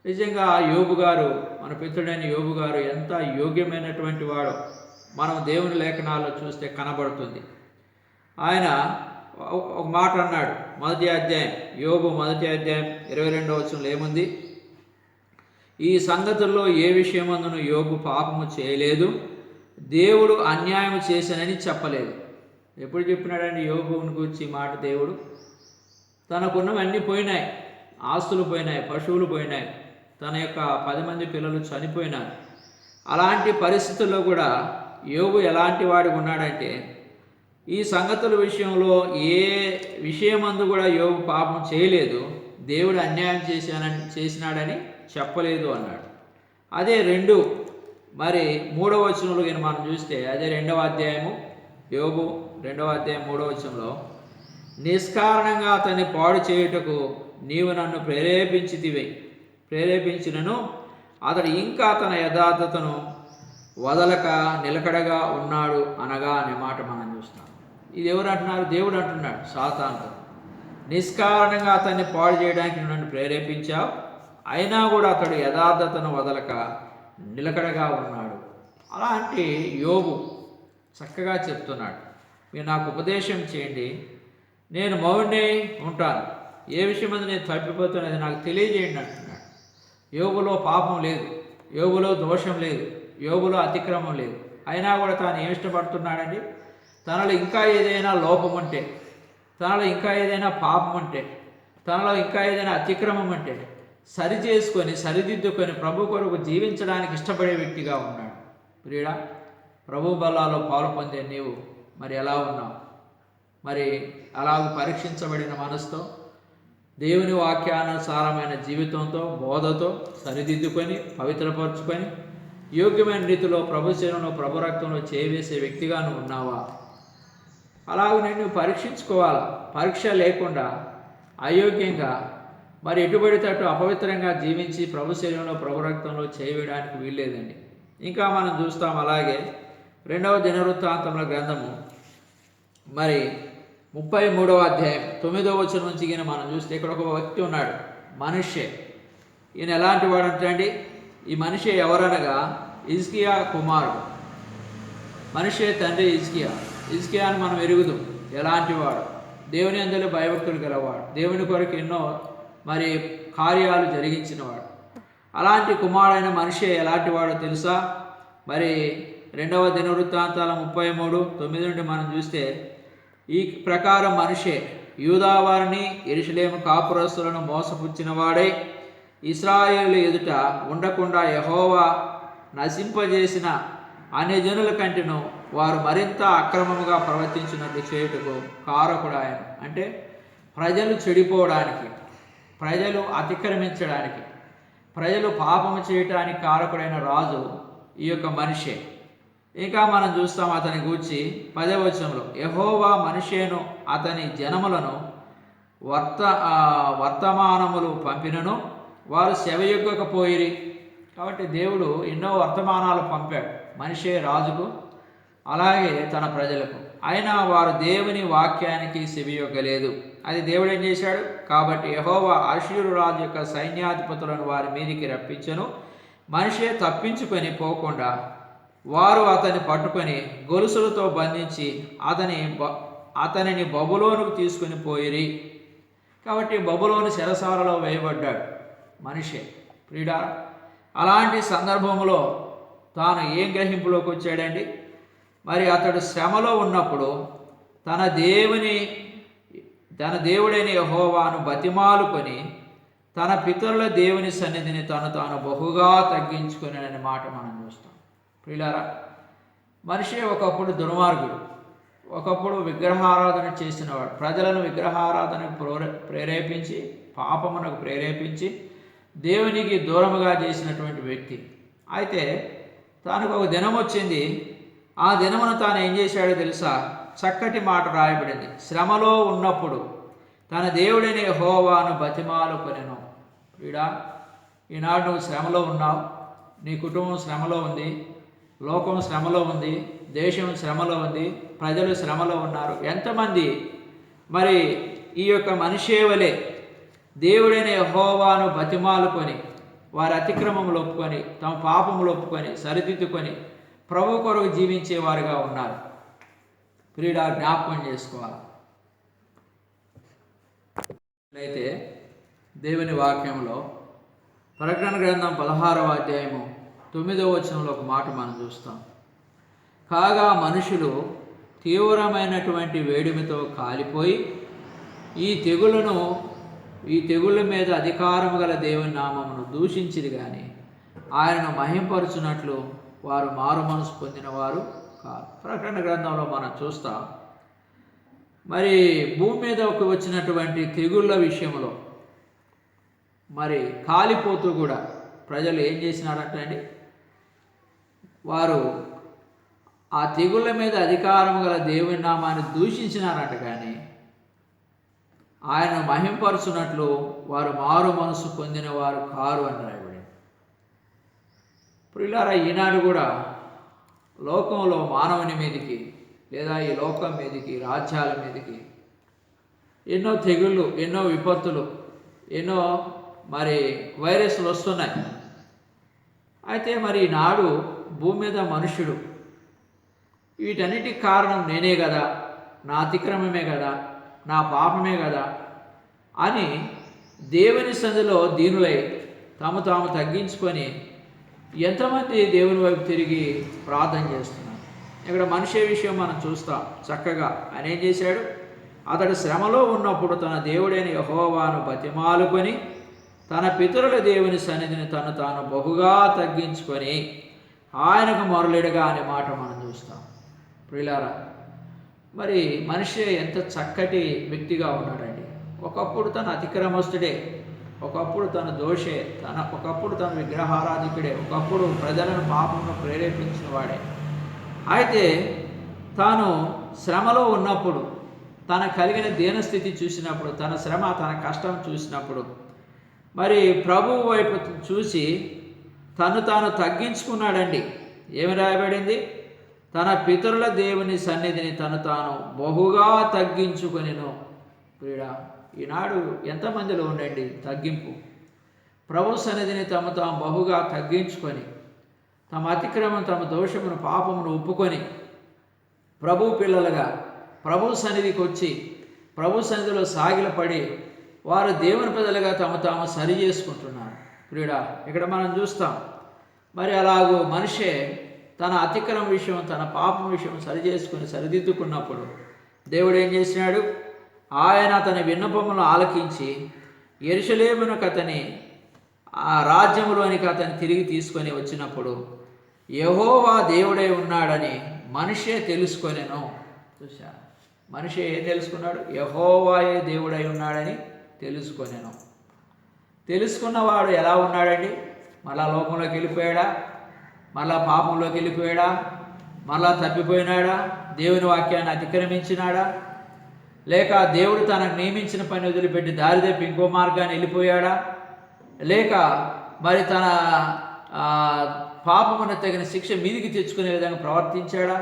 నిజంగా యోబు గారు, మన పితృడైన యోబు గారు ఎంత యోగ్యమైనటువంటి వాడో మనం దేవుని లేఖనాల్లో చూస్తే కనబడుతుంది. ఆయన ఒక మాట అన్నాడు, మొదటి అధ్యాయం, యోబు మొదటి అధ్యాయం 22వ వచనంలో ఏముంది? ఈ సంగతుల్లో ఏ విషయమందును యోబు పాపము చేయలేదు, దేవుడు అన్యాయం చేశానని చెప్పలేదు. ఎప్పుడు చెప్పినాడండి యోబుని గురించి మాట? దేవుడు తనకున్నవన్నీ పోయినాయి, ఆస్తులు పోయినాయి, పశువులు పోయినాయి, తన యొక్క 10 మంది పిల్లలు చనిపోయినారు. అలాంటి పరిస్థితుల్లో కూడా యోబు ఎలాంటి వాడిగా ఉన్నాడంటే, ఈ సంగతుల విషయంలో ఏ విషయమందు కూడా యోబు పాపం చేయలేదు, దేవుడు అన్యాయం చేసినాడని చెప్పలేదు అన్నాడు. అదే 3వ వచనంలో మనం చూస్తే, అదే 2వ అధ్యాయము, యోబు 2వ అధ్యాయం 3వ వచనంలో, నిష్కారణంగా అతన్ని పాడు చేయుటకు నీవు నన్ను ప్రేరేపించినను అతడు ఇంకా తన యథార్థతను వదలక నిలకడగా ఉన్నాడు అనగా అనే మాట మనం చూస్తాం. ఇది ఎవరు అంటున్నారు? దేవుడు అంటున్నాడు సాతానుతో, నిష్కారణంగా అతన్ని పాడు చేయడానికి నన్ను ప్రేరేపించావు, అయినా కూడా అతడు యథార్థతను వదలక నిలకడగా ఉన్నాడు. అలాంటి యోబు చక్కగా చెప్తున్నాడు, మీరు నాకు ఉపదేశం చేయండి, నేను మౌనై ఉంటాను, ఏ విషయం మీద నేను తప్పిపోతున్నది నాకు తెలియజేయండి అంటున్నాడు. యోబులో పాపం లేదు, యోబులో దోషం లేదు, యోబులో అతిక్రమం లేదు. అయినా కూడా తాను ఏమి ఇష్టపడుతున్నాడండి? తనలో ఇంకా ఏదైనా లోపం ఉంటే, తనలో ఇంకా ఏదైనా పాపం ఉంటే, తనలో ఇంకా ఏదైనా అతిక్రమం అంటే సరి చేసుకొని, సరిదిద్దుకొని ప్రభు కొరకు జీవించడానికి ఇష్టపడే వ్యక్తిగా ఉన్నాడు. ప్రియుడా, ప్రభు బలాల్లో పాలు పొందే నీవు మరి ఎలా ఉన్నావు? మరి అలాగ పరీక్షించబడిన మనసుతో, దేవుని వాక్యానుసారమైన జీవితంతో, బోధతో సరిదిద్దుకొని, పవిత్రపరుచుకొని, యోగ్యమైన రీతిలో ప్రభు శరీరంలో, ప్రభు రక్తంలో చేయవేసే వ్యక్తిగా నువ్వు ఉన్నావా? అలాగనే నువ్వు పరీక్షించుకోవాలి. పరీక్ష లేకుండా అయోగ్యంగా మరి ఎటుబడితే అటు అపవిత్రంగా జీవించి ప్రభు శరీరంలో, ప్రభు రక్తంలో చేయవేయడానికి వీల్లేదండి. ఇంకా మనం చూస్తాం, అలాగే 2వ దినవృత్తాంతముల గ్రంథము మరి 33వ అధ్యాయం 9వ వచనం నుంచి మనం చూస్తే, ఇక్కడ ఒక వ్యక్తి ఉన్నాడు, మనిషే. ఈయన ఎలాంటి వాడు అంటే అండి, ఈ మనిషి ఎవరనగా హిజ్కియా కుమారుడు. మనిషే తండ్రి హిజ్కియా అని మనం ఎరుగుదు. ఎలాంటి వాడు? దేవుని యందు భయభక్తులు గలవాడు, దేవుని కొరకు ఎన్నో మరి కార్యాలు జరిగించినవాడు. అలాంటి కుమారుడైన మనిషి ఎలాంటి వాడో తెలుసా? మరి 2వ దినవృత్తాంతాల 33:9 నుండి మనం చూస్తే, ఈ ప్రకారం మనిషే యూదా వారిని, యెరూషలేము కాపురస్తులను మోసపుచ్చిన వాడై ఇశ్రాయేలు ఎదుట ఉండకుండా యెహోవా నశింపజేసిన అన్యజనుల కంటేను వారు మరింత అక్రమముగా ప్రవర్తించినట్లు చేయుటకు కారకుడు ఆయన. అంటే ప్రజలు చెడిపోవడానికి, ప్రజలు అతిక్రమించడానికి, ప్రజలు పాపము చేయటానికి కారకుడైన రాజు ఈ యొక్క మనిషే. ఇంకా మనం చూస్తాం అతని గూర్చి 10వ వచనంలో, యెహోవా మనిషేను అతని జనములను వర్తమానములు పంపినను వారు సెవయొగ్గకపోయిరి. కాబట్టి దేవుడు ఎన్నో వర్తమానాలు పంపాడు మనిషే రాజుకు, అలాగే తన ప్రజలకు. అయినా వారు దేవుని వాక్యానికి సెవియొగ్గలేదు. అది దేవుడు ఏం చేశాడు? కాబట్టి యెహోవా అష్షూరు రాజు యొక్క సైన్యాధిపతులను వారి మీదికి రప్పించెను. మనిషే తప్పించుకొని పోకుండా వారు అతన్ని పట్టుకొని గొలుసులతో బంధించి అతనిని బబులోనుకు తీసుకుని పోయిరి. కాబట్టి బబులోను చెరసాలలో వేయబడ్డాడు మనిషే. ప్రియుడా, అలాంటి సందర్భంలో తాను ఏం గ్రహింపులోకి వచ్చాడండి? మరి అతడు శ్రమలో ఉన్నప్పుడు తన దేవుడైన యెహోవాను బతిమాలుకొని తన పితరుల దేవుని సన్నిధిని తాను బహుగా తగ్గించుకొని అనే మాట మనం చూస్తాం. ప్రియులారా, మనిషి ఒకప్పుడు దుర్మార్గుడు, ఒకప్పుడు విగ్రహారాధన చేసినవాడు, ప్రజలను విగ్రహారాధనకు ప్రేరేపించి పాపమునకు ప్రేరేపించి దేవునికి దూరముగా చేసినటువంటి వ్యక్తి. అయితే తనకు ఒక దినం వచ్చింది. ఆ దినమున తాను ఏం చేశాడో తెలుసా? చక్కటి మాట రాయబడింది. శ్రమలో ఉన్నప్పుడు తన దేవుడైన యెహోవాను బతిమాలుకొనెను. వీడా, ఈనాడు నువ్వు శ్రమలో ఉన్నావు, నీ కుటుంబం శ్రమలో ఉంది, లోకం శ్రమలో ఉంది, దేశం శ్రమలో ఉంది, ప్రజలు శ్రమలో ఉన్నారు. ఎంతమంది మరి ఈ యొక్క మనిషే వలె దేవుడైన యెహోవాను బతిమాలుకొని వారి అతిక్రమములు ఒప్పుకొని తమ పాపములు ఒప్పుకొని సరిదిద్దుకొని ప్రభు కొరకు జీవించేవారుగా ఉన్నారు. ప్రియుడా, జ్ఞాపకం చేసుకోవాలి. అయితే దేవుని వాక్యంలో ప్రకటన గ్రంథం 16వ అధ్యాయము 9వ వచనంలో ఒక మాట మనం చూస్తాం. కాగా మనుషులు తీవ్రమైనటువంటి వేడిమితో కాలిపోయి ఈ తెగుళ్ళ మీద అధికారము గల దేవుని నామమును దూషించిరి కానీ ఆయనను మహింపరచునట్లు వారు మారు మనసు పొందినవారు కాదు. ప్రకటన గ్రంథంలో మనం చూస్తాం. మరి భూమి మీద వచ్చినటువంటి తెగుళ్ళ విషయంలో మరి కాలిపోతూ కూడా ప్రజలు ఏం చేసినారంటే వారు ఆ తెగుళ్ళ మీద అధికారం గల దేవుని నామాన్ని దూషించినారంట, కానీ ఆయన మహింపరచునట్లు వారు మారు మనసు పొందిన వారు కారు అని రాయబడింది. ప్రియులారా, ఈనాడు కూడా లోకంలో మానవుని మీదకి లేదా ఈ లోకం మీదకి రాజ్యాల మీదకి ఎన్నో తెగుళ్ళు, ఎన్నో విపత్తులు, ఎన్నో మరి వైరస్లు వస్తున్నాయి. అయితే మరి ఈనాడు భూమి మీద మనుష్యుడు వీటన్నిటికి కారణం నేనే కదా, నా అతిక్రమమే కదా, నా పాపమే కదా అని దేవుని సన్నిధిలో దీనులై తాము తగ్గించుకొని ఎంతమంది దేవుని వైపు తిరిగి ప్రార్థన చేస్తున్నారు. ఇక్కడ మనిషి విషయం మనం చూస్తాం. చక్కగా ఆయన ఏం చేశాడు? అతడు శ్రమలో ఉన్నప్పుడు తన దేవుడైన యెహోవాను బతిమాలుకొని తన పితరుల దేవుని సన్నిధిని తాను బహుగా తగ్గించుకొని ఆయనకు మొరలిడగా అనే మాట మనం చూస్తాం. ప్రియులారా, మరి మనిషి ఎంత చక్కటి వ్యక్తిగా ఉన్నాడండి. ఒకప్పుడు తన అతిక్రమస్తుడే, ఒకప్పుడు తన దోషే, ఒకప్పుడు తన విగ్రహారాధికుడే, ఒకప్పుడు ప్రజలను పాపమును ప్రేరేపించిన వాడే. అయితే తాను శ్రమలో ఉన్నప్పుడు, తన కలిగిన దీనస్థితి చూసినప్పుడు, తన శ్రమ తన కష్టం చూసినప్పుడు మరి ప్రభువు వైపు చూసి తాను తగ్గించుకున్నాడండి. ఏమి రాయబడింది? తన పితరుల దేవుని సన్నిధిని తాను బహుగా తగ్గించుకొనెను. ప్రియుడా, ఈనాడు ఎంతమందిలో ఉండండి తగ్గింపు. ప్రభు సన్నిధిని తాము బహుగా తగ్గించుకొని తమ అతిక్రమం, తమ దోషమును, పాపమును ఒప్పుకొని ప్రభు పిల్లలుగా ప్రభు సన్నిధికి వచ్చి ప్రభు సన్నిధిలో సాగిలపడి వారు దేవుని పిల్లలుగా తాము సరి చేసుకుంటున్నారు. ప్రియుడా, ఇక్కడ మనం చూస్తాం. మరి అలాగూ మనిషే తన అతిక్రమ విషయం, తన పాపం విషయం సరిదిద్దుకున్నప్పుడు దేవుడు ఏం చేసినాడు? ఆయన అతని విన్నపములను ఆలకించి యెరూషలేమునకు అతని ఆ రాజ్యములోనికి అతన్ని తిరిగి తీసుకొని వచ్చినప్పుడు యెహోవా దేవుడై ఉన్నాడని మనిషే తెలుసుకొనెను. చూసా, మనిషి ఏం తెలుసుకున్నాడు? యెహోవాయే దేవుడై ఉన్నాడని తెలుసుకొనెను. తెలుసుకున్నవాడు ఎలా ఉన్నాడండి? మళ్ళా లోకంలోకి వెళ్ళిపోయాడా? మళ్ళా పాపంలోకి వెళ్ళిపోయాడా? మళ్ళా తప్పిపోయినాడా? దేవుని వాక్యాన్ని అతిక్రమించినాడా? లేక దేవుడు తనకు నియమించిన పని వదిలిపెట్టి దారి తప్పి ఇంకో మార్గాన్ని వెళ్ళిపోయాడా? లేక మరి తన పాపమున తగిన శిక్ష మీదికి తెచ్చుకునే విధంగా ప్రవర్తించాడా?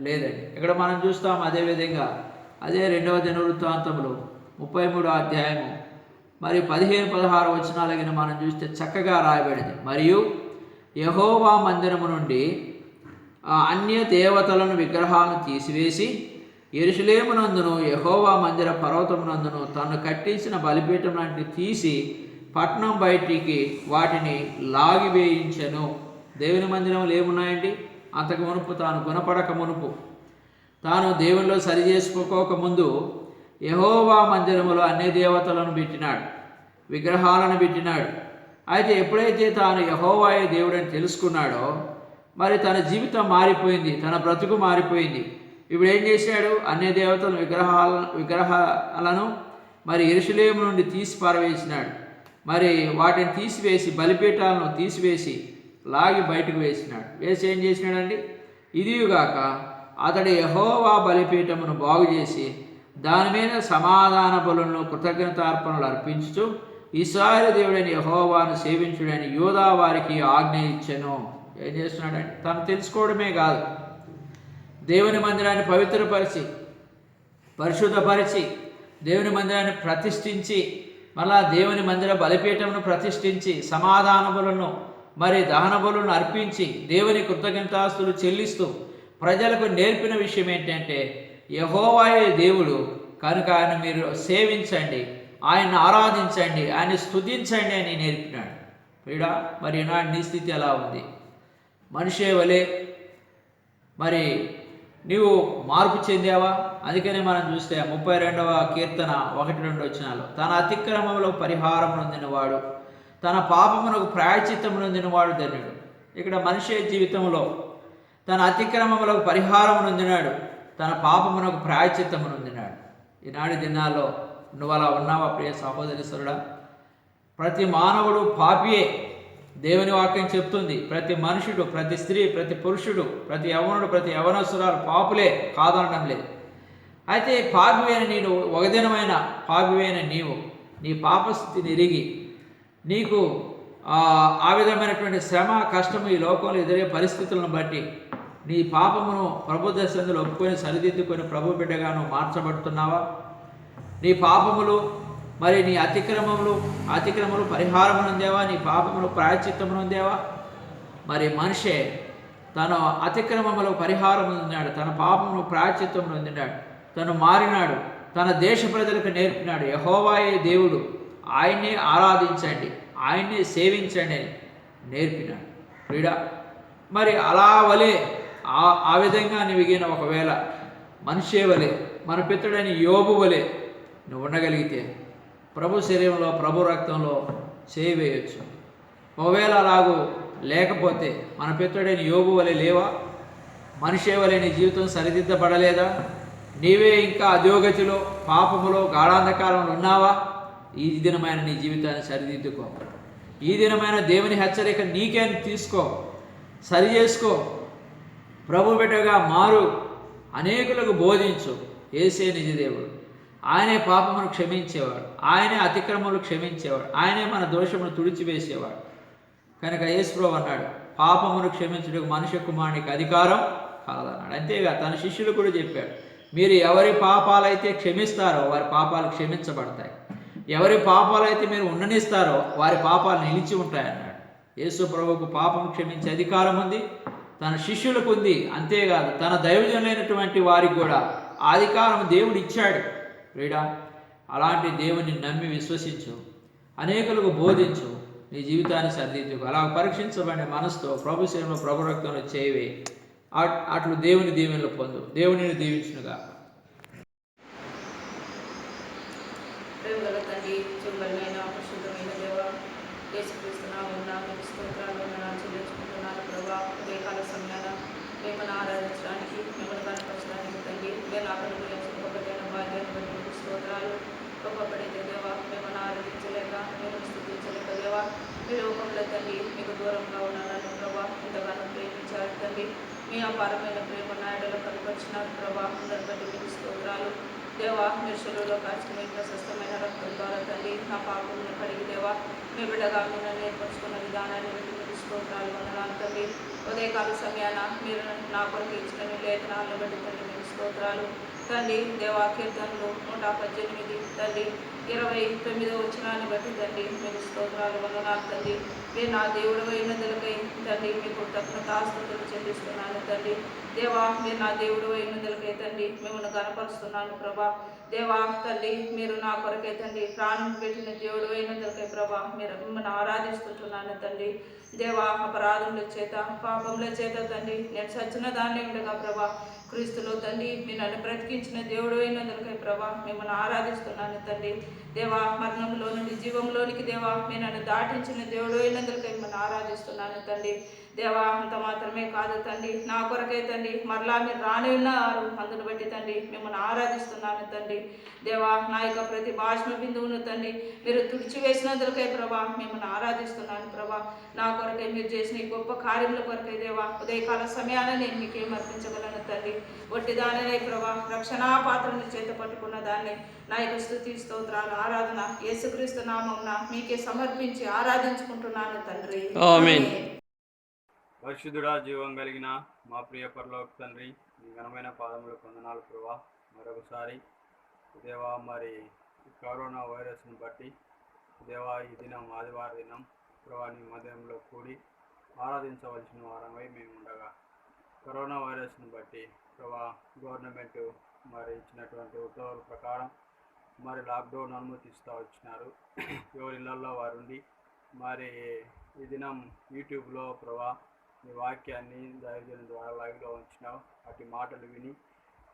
లేదండి. ఇక్కడ మనం చూస్తాం. అదేవిధంగా అదే 2వ దినవృత్తాంతములు 33వ అధ్యాయము మరి 15-16 వచనాలగిన మనం చూస్తే చక్కగా రాయబడింది. మరియు యెహోవా మందిరము నుండి అన్య దేవతలను విగ్రహాలను తీసివేసి యెరూషలేమునందును యెహోవా మందిర పర్వతమునందును తను కట్టించిన బలిపీఠం లాంటివి తీసి పట్టణం బయటికి వాటిని లాగివేయించెను. దేవుని మందిరంలో ఏమున్నాయండి? అంతకు మునుపు తాను గుణపడక మునుపు తాను దేవుల్లో సరి చేసుకోక ముందు యెహోవా మందిరములో అన్ని దేవతలను పెట్టినాడు, విగ్రహాలను పెట్టినాడు. అయితే ఎప్పుడైతే తాను యెహోవాయే దేవుడని తెలుసుకున్నాడో మరి తన జీవితం మారిపోయింది, తన బ్రతుకు మారిపోయింది. ఇప్పుడు ఏం చేశాడు? అన్ని దేవతల విగ్రహాలను మరి యెరూషలేము నుండి తీసి పారవేసినాడు. మరి వాటిని తీసివేసి బలిపీఠాలను తీసివేసి లాగి బయటకు వేసినాడు. వేసి ఏం చేసినాడండి? ఇదిగాక అతడు యెహోవా బలిపీఠమును బాగు చేసి దాని మీద సమాధాన బలులను కృతజ్ఞతార్పణలు అర్పించుచు ఇశ్రాయేలు దేవుడైన యెహోవాను సేవించుడని యూదా వారికి ఆజ్ఞ ఇచ్చెను. ఏం చేస్తున్నాడంటే తను తెలుసుకోవడమే కాదు, దేవుని మందిరాన్ని పవిత్రపరిచి పరిశుద్ధపరిచి దేవుని మందిరాన్ని ప్రతిష్ఠించి మళ్ళా దేవుని మందిర బలిపీఠమును ప్రతిష్ఠించి సమాధాన బలులను మరి దహన బలులను అర్పించి దేవుని కృతజ్ఞతాస్తులు చెల్లిస్తూ ప్రజలకు నేర్పిన విషయం ఏంటంటే యెహోవాయే దేవుడు కనుక ఆయన మీరు సేవించండి, ఆయన్ని ఆరాధించండి, ఆయన్ని స్తుతించండి అని నేర్పినాడు. ప్రియుడా, మరి ఈనాడు నీ స్థితి ఎలా ఉంది? మనిషే వలె మరి నీవు మార్పు చెందావా? అందుకనే మనం చూస్తే 32వ కీర్తన 1-2 వచనాలు, తన అతిక్రమంలో పరిహారం నొందినవాడు, తన పాపమునకు ప్రాయశ్చిత్తం నొందినవాడు ధన్యుడు. ఇక్కడ మనిషి జీవితంలో తన అతిక్రమములకు పరిహారం నొందినాడు, తన పాపమునకు ప్రాయశ్చిత్తం నొందినాడు. ఈనాటి దినాల్లో నువ్వు అలా ఉన్నావా ప్రియ సహోదరీశ్వరుడా? ప్రతి మానవుడు పాపియే. దేవుని వాక్యం చెప్తుంది ప్రతి మనుషుడు, ప్రతి స్త్రీ, ప్రతి పురుషుడు, ప్రతి యవనుడు, ప్రతి యవనస్తురాలు పాపులే, కాదనడం లేదు. అయితే పాపివైన నేను ఒకదినమైన పాపివైన నీవు నీ పాపస్థితిని ఎరిగి నీకు ఆ విధమైనటువంటి శ్రమ కష్టము ఈ లోకంలో ఎదురే పరిస్థితులను బట్టి నీ పాపమును ప్రభు దర్శనంలో ఒప్పుకొని సరిదిద్దుకొని ప్రభు బిడ్డగాను మార్చబడుతున్నావా? నీ పాపములు మరి నీ అతిక్రమములు పరిహారం నొందేవా? నీ పాపములు ప్రాయశ్చిత్తం నొందేవా? మరి మనిషే తన అతిక్రమములకు పరిహారం నొందినాడు, తన పాపమును ప్రాయశ్చిత్తం నొందినాడు, తను మారినాడు, తన దేశ ప్రజలకు నేర్పినాడు యెహోవాయే దేవుడు, ఆయన్నే ఆరాధించండి, ఆయన్నే సేవించండి అని నేర్పినాడు. ప్రియుడా, మరి అలా వలె ఆ విధంగా నీవిగిన ఒకవేళ మనిషే వలె మన పితరుడైన యోబు వలె నువ్వు ఉండగలిగితే ప్రభు శరీరంలో ప్రభు రక్తంలో చేయి వేయొచ్చు. ఒకవేళ అలాగూ లేకపోతే మన పితరుడైన యోబు వలె లేవా? మనిషే వలె నీ జీవితం సరిదిద్దబడలేదా? నీవే ఇంకా అధోగతిలో పాపములో గాఢాంధకారంలో ఉన్నావా? ఈ దినమైన నీ జీవితాన్ని సరిదిద్దుకో. ఈ దినమైన దేవుని హెచ్చరిక నీకే తీసుకో, సరి చేసుకో, ప్రభు బిడ్డగా మారు, అనేకులకు బోధించు. యేసే నిజ దేవుడు, ఆయనే పాపమును క్షమించేవాడు, ఆయనే అతిక్రమములు క్షమించేవాడు, ఆయనే మన దోషమును తుడిచివేసేవాడు. కనుక యేసుప్రభువు అన్నాడు పాపమును క్షమించుటకు మనుష్య కుమారునికి అధికారం కాదన్నాడు. అంతేగా తన శిష్యులు కూడా చెప్పాడు, మీరు ఎవరి పాపాలైతే క్షమిస్తారో వారి పాపాలు క్షమించబడతాయి, ఎవరి పాపాలైతే మీరు ఉండనిస్తారో వారి పాపాలు నిలిచి ఉంటాయన్నాడు. యేసు ప్రభువుకు పాపం క్షమించే అధికారం ఉంది, తన శిష్యులకు ఉంది. అంతేకాదు తన దైవజనులైనటువంటి వారికి కూడా ఆ అధికారం దేవుడు ఇచ్చాడు. ప్రియుడా, అలాంటి దేవుని నమ్మి విశ్వసించు, అనేకులకు బోధించు, నీ జీవితాన్ని సరిదిద్దుకు. అలా పరీక్షించబడిన మనసుతో ప్రభు సేవలో ప్రభు రక్తంలో చేయవే, అట్లు దేవుని దీవెనలు పొందు. దేవునిని దీవించునుగా.
మిమ్మల్ని ఆరాధించడానికి, మిమ్మల్ని కనపరచడానికి తండ్రి స్తోత్రాలు. గొప్పపడితే దేవా, మిమ్మల్ని ఆరాధించలేక, మిమ్మల్ని స్తుతించలేక దేవా, మీ లోకంలో తండ్రి మీకు దూరంగా ఉన్నానని ప్రభా ఇంతగానో ప్రేమించారు తండ్రి. మీ అపారమైన ప్రేమ నాయుడులో కనపరిచినారు ప్రభా. అందరి బట్టి మీకు స్తోత్రాలు దేవా. మీరు శిలువలో కాచిన మీ ప్రశస్తమైన రక్తం ద్వారా తండ్రి నా పాపములను కడిగి దేవా మీ బిడ్డగా మీరు నేర్పరుచుకున్న విధానాన్ని బట్టి మీకు స్తోత్రాలు వందనాలు తండ్రి. ఉదయకాల సమయాన మీరు నా కొరకు ఇచ్చిన మీ లేఖనాలను బట్టి తండ్రి మీకు స్తోత్రాలు తండ్రి. దేవా కీర్తనలు 118 తండ్రి 29వ వచనాన్ని బట్టి తండ్రి మీకు స్తోత్రాలు వందనాలు తండ్రి. మీరు నా దేవుడు అయినందులకై తండ్రి మీకు కృతజ్ఞతాస్తుతులు చెల్లిస్తున్నాను తండ్రి. దేవా మీరు నా దేవుడు అయినందులకై తండ్రి మిమ్మల్ని గణపరుస్తున్నాను ప్రభా. దేవా తల్లి మీరు నా కొరకే తండ్రి ప్రాణం పెట్టిన దేవుడు అయినందుకే ప్రభా మీరు మిమ్మల్ని ఆరాధిస్తుంటున్నాను తండ్రి. దేవా అపరాధముల చేత పాపముల చేత తండ్రి నేను సచ్చిన దాన్ని ఉండగా ప్రభా క్రీస్తులో తండ్రి మీరు నన్ను బ్రతికించిన దేవుడు అయినందుకే ప్రభా మిమ్మల్ని ఆరాధిస్తున్నాను తండ్రి. దేవా మరణంలో నుండి జీవంలోనికి దేవా మీరు నన్ను దాటించిన దేవుడు అయినందుకే మిమ్మల్ని ఆరాధిస్తున్నాను తండ్రి. దేవా అంత మాత్రమే కాదు తండ్రి నా కొరకే తండ్రి మరలా మీరు రాని ఉన్నారు అందును బట్టి తండ్రి మిమ్మల్ని ఆరాధిస్తున్నాను తండ్రి. దేవా నా యొక్క ప్రతి భాష్మ బిందువును తండ్రి మీరు తుడిచివేసినందుకే ప్రభా మిమ్మల్ని ఆరాధిస్తున్నాను ప్రభా. నా కొరకే మీరు చేసిన ఈ గొప్ప కార్యముల కొరకే దేవా ఉదయకాల సమయాన నేను మీకేం అర్పించగలను తండ్రి. ఒట్టిదాననే ప్రభా రక్షణా పాత్రను చేత పట్టుకున్న దాన్ని నా యొక్క స్తుతి స్తోత్రాలు ఆరాధన యేసుక్రీస్తు నామమున మీకే సమర్పించి ఆరాధించుకుంటున్నాను తండ్రి.
ఆమేన్.
పరిశుద్ధుడా జీవం కలిగిన మా ప్రియ పరలోక తండ్రి మీ ఘనమైన పాదములు వందనాలు ప్రభా. మరొకసారి దేవా మరి కరోనా వైరస్ను బట్టి దేవా ఈ దినం ఆదివారం దినం ప్రభా నీ మధ్యంలో కూడి ఆరాధించవలసిన వారమై మేము ఉండగా కరోనా వైరస్ను బట్టి ప్రభా గవర్నమెంట్ మరి ఇచ్చినటువంటి ఉత్తర్వుల ప్రకారం మరి లాక్డౌన్ అనుమతిస్తూ వచ్చినారు. ఎవరి ఇళ్లలో వారు ఉండి మరి ఈ దినం యూట్యూబ్లో ప్రభా నీ వాక్యాన్ని దైవజనం ద్వారా లైవ్లో ఉంచినావు. అటు మాటలు విని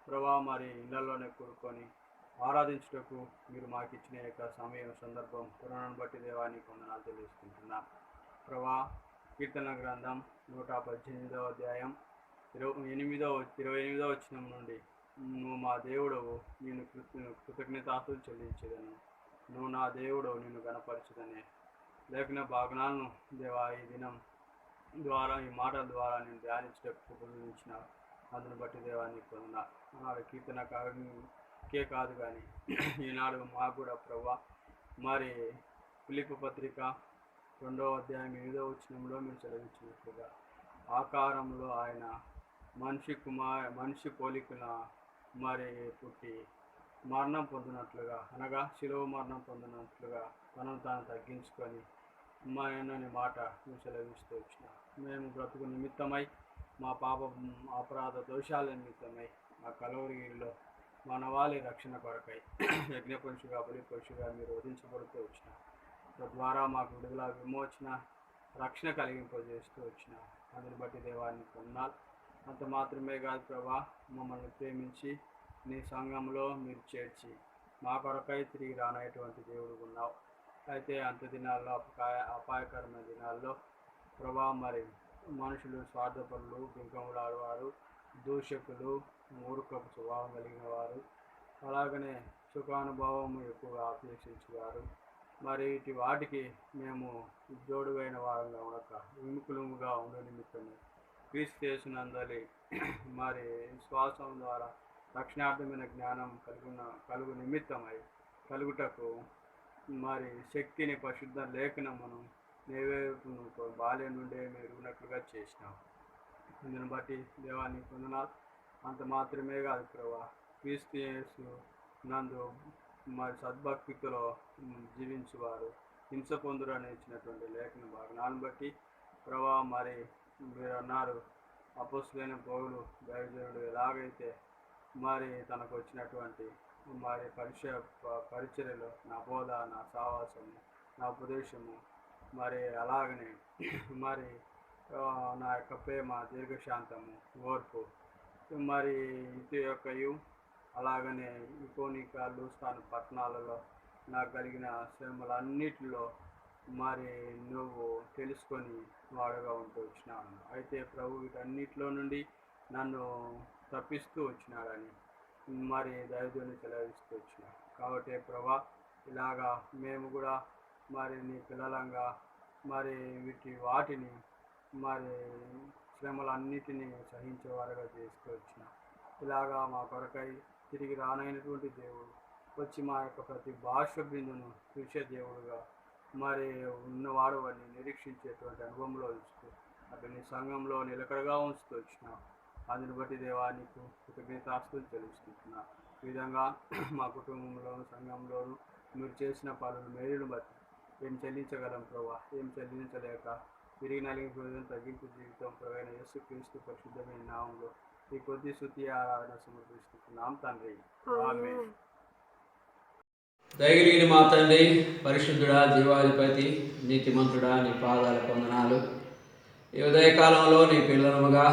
ప్రభా మరి ఇళ్లలోనే కూడుకొని ఆరాధించుటకు మీరు మాకు ఇచ్చిన యొక్క సమయం సందర్భం కరోనాను బట్టి దేవానికి వందనాలు తెలియజేసుకుంటున్నాం ప్రభా. కీర్తన గ్రంథం 118వ అధ్యాయం 28వ వచనం నుండి నువ్వు మా దేవుడవు నేను కృతజ్ఞతాస్తులు చెల్లించేదను, నువ్వు నా దేవుడవు నిన్ను గణపరచుదనే లేఖన భాగనాలను దేవా ఈ దినం ద్వారా ఈ మాటల ద్వారా నేను ధ్యానించటకు ఉపయోగించిన అందును బట్టి దేవాన్ని పొందిన ఆనాడు కీర్తనకే కాదు కానీ ఈనాడు మాకు కూడా ప్రభా మరి ఫిలిప్పీ పత్రిక 2వ అధ్యాయం 8వ వచనంలో మీరు చదివించినట్లుగా ఆకారంలో ఆయన మనిషి పోలికన మరి పుట్టి మరణం పొందినట్లుగా అనగా శిలువ మరణం పొందినట్లుగా తనను తాను తగ్గించుకొని అనే మాట మేము సెలవిస్తూ వచ్చిన మేము బ్రతుకు నిమిత్తమై మా పాప అపరాధ దోషాల నిమిత్తమై మా కలవరిలో మానవాళి రక్షణ కొరకై యజ్ఞపురుషుగా బలిపురుషుగా మీరు వధించబడుతూ వచ్చిన తద్వారా మాకు విడుదల విమోచన రక్షణ కలిగింపజేస్తూ వచ్చిన అందుని బట్టి దేవాన్ని కొన్నాళ్ళు. అంత మాత్రమే కాదు ప్రభా మమ్మల్ని ప్రేమించి నీ సంఘంలో మీరు చేర్చి మా కొరకై తిరిగి రానటువంటి దేవుడు ఉన్నావు. అయితే అంత దినాల్లో అపాయకరమైన దినాల్లో ప్రభా మరి మనుషులు స్వార్థపరులు బింకములాడేవారు దూషకులు మూర్ఖపు స్వభావం కలిగిన వారు అలాగనే సుఖానుభవం ఎక్కువగా అపేక్షించేవారు మరి వాటికి మేము జోడువైన వారంగా ఉండక విముఖులుగా ఉండే నిమిత్తము క్రీస్తు యేసునందలి మరి విశ్వాసం ద్వారా రక్షణార్థమైన జ్ఞానం కలుగు నిమిత్తమై కలుగుటకు మరి శక్తిని పరిశుద్ధ లేఖనమును నేవేపును బాల్యం నుండే మీరు ఉన్నట్లుగా చేసినాం. దీన్ని బట్టి దేవాన్ని పొందనాలు. అంత మాత్రమే కాదు ప్రభా క్రీస్తు యేసు నందు మరి సద్భక్తిలో జీవించువారు హింస పొందురు అని ఇచ్చినటువంటి లేఖన భాగనాలను బట్టి ప్రభా మరి మీరు అన్నారు అపోస్తులైన పౌలు దైవజనుడు ఎలాగైతే మరి తనకు వచ్చినటువంటి మరి పరిచర్యలో నా బోధ నా సావాసము నా ఉపదేశము మరి అలాగనే మరి నా యొక్క ప్రేమ దీర్ఘశాంతము ఓర్పు మరి ఇటు యొక్కయు అలాగనే ఇకోనిక లూస్తాను పట్టణాలలో నాకు కలిగిన శ్రమలన్నిటిలో మరి నువ్వు తెలుసుకొని వాడుగా ఉంటూ వచ్చినాను. అయితే ప్రభు వీటన్నిటిలో నుండి నన్ను తప్పిస్తూ వచ్చినాడని మరి దైవజనుని సెలవిస్తూ వచ్చినాడు. కాబట్టి ప్రభా ఇలాగా మేము కూడా మరి నీ పిల్లలంగా మరి వాటిని మరి శ్రమలన్నిటినీ సహించేవారుగా చేస్తూ వచ్చిన ఇలాగా మా కొరకై తిరిగి రానైనటువంటి దేవుడు వచ్చి మా యొక్క ప్రతి భాష బిందును చూసే దేవుడుగా మరి ఉన్నవాడు అని నిరీక్షించేటువంటి అనుభవంలో ఇస్తూ అటు నీ సంఘంలో నిలకడగా ఉంచుతూ వచ్చిన అందుని బట్టి దేవానికి కృతజ్ఞతాస్తులు చెల్లిస్తున్నా. ఈ విధంగా మా కుటుంబంలోను సంఘంలోను మీరు చేసిన పనులు మేలును బట్టి ఏం చెల్లించగలం ప్రభా, ఏం చెల్లించలేక తిరిగి నలిగిపోయిన తగ్గింపు జీవితం ప్రవైన యేసుక్రీస్తు పరిశుద్ధమైన నామంలో ఈ కొద్ది స్తుతి ఆరాధన సమర్పిస్తున్నాం తండ్రి. ఆమేన్.
దయగలిగిన మా తండ్రి, పరిశుద్ధుడా, జీవాధిపతి, నీతిమంతుడా, నీ పాదాలకు వందనాలు. ఈ ఉదయకాలంలో నీ పిల్లలముగా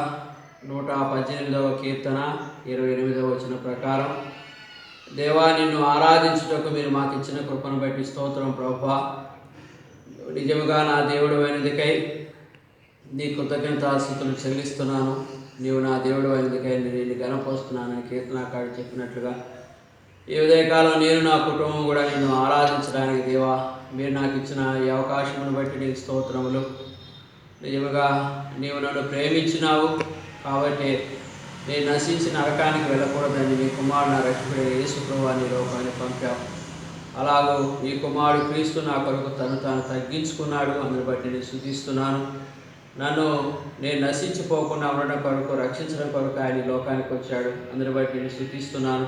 118వ కీర్తన 28వ వచనం ప్రకారం దేవా, నిన్ను ఆరాధించుటకు మీరు మాకు ఇచ్చిన కృపను బట్టి స్తోత్రం ప్రభువా. నిజముగా నా దేవుడు అయినందుకై నీ కృతజ్ఞతాస్తుతులు చెల్లిస్తున్నాను. నీవు నా దేవుడు అయినందుకై నేను గణపరుస్తున్నానని కీర్తనాకారుడు చెప్పినట్లుగా ఈ ఉదయకాలం నేను నా కుటుంబం కూడా నిన్ను ఆరాధించడానికి దేవా మీరు నాకు ఇచ్చిన ఈ అవకాశమును బట్టి నీకు స్తోత్రములు. నిజముగా నీవు నన్ను ప్రేమించినావు కాబట్టి నేను నశించి నరకానికి వెళ్ళకూడదని నీ కుమారుడు నా రక్షకుడైన యేసు ప్రభువుని లోకాన్ని పంపావు. అలాగూ ఈ కుమారుడు క్రీస్తు నా కొరకు తను తాను తగ్గించుకున్నాడు. అందుని బట్టి నేను స్తుతిస్తున్నాను. నేను నశించిపోకుండా ఉండడం కొరకు, రక్షించడం కొరకు ఆయన ఈ లోకానికి వచ్చాడు. అందుని బట్టి నేను స్తుతిస్తున్నాను.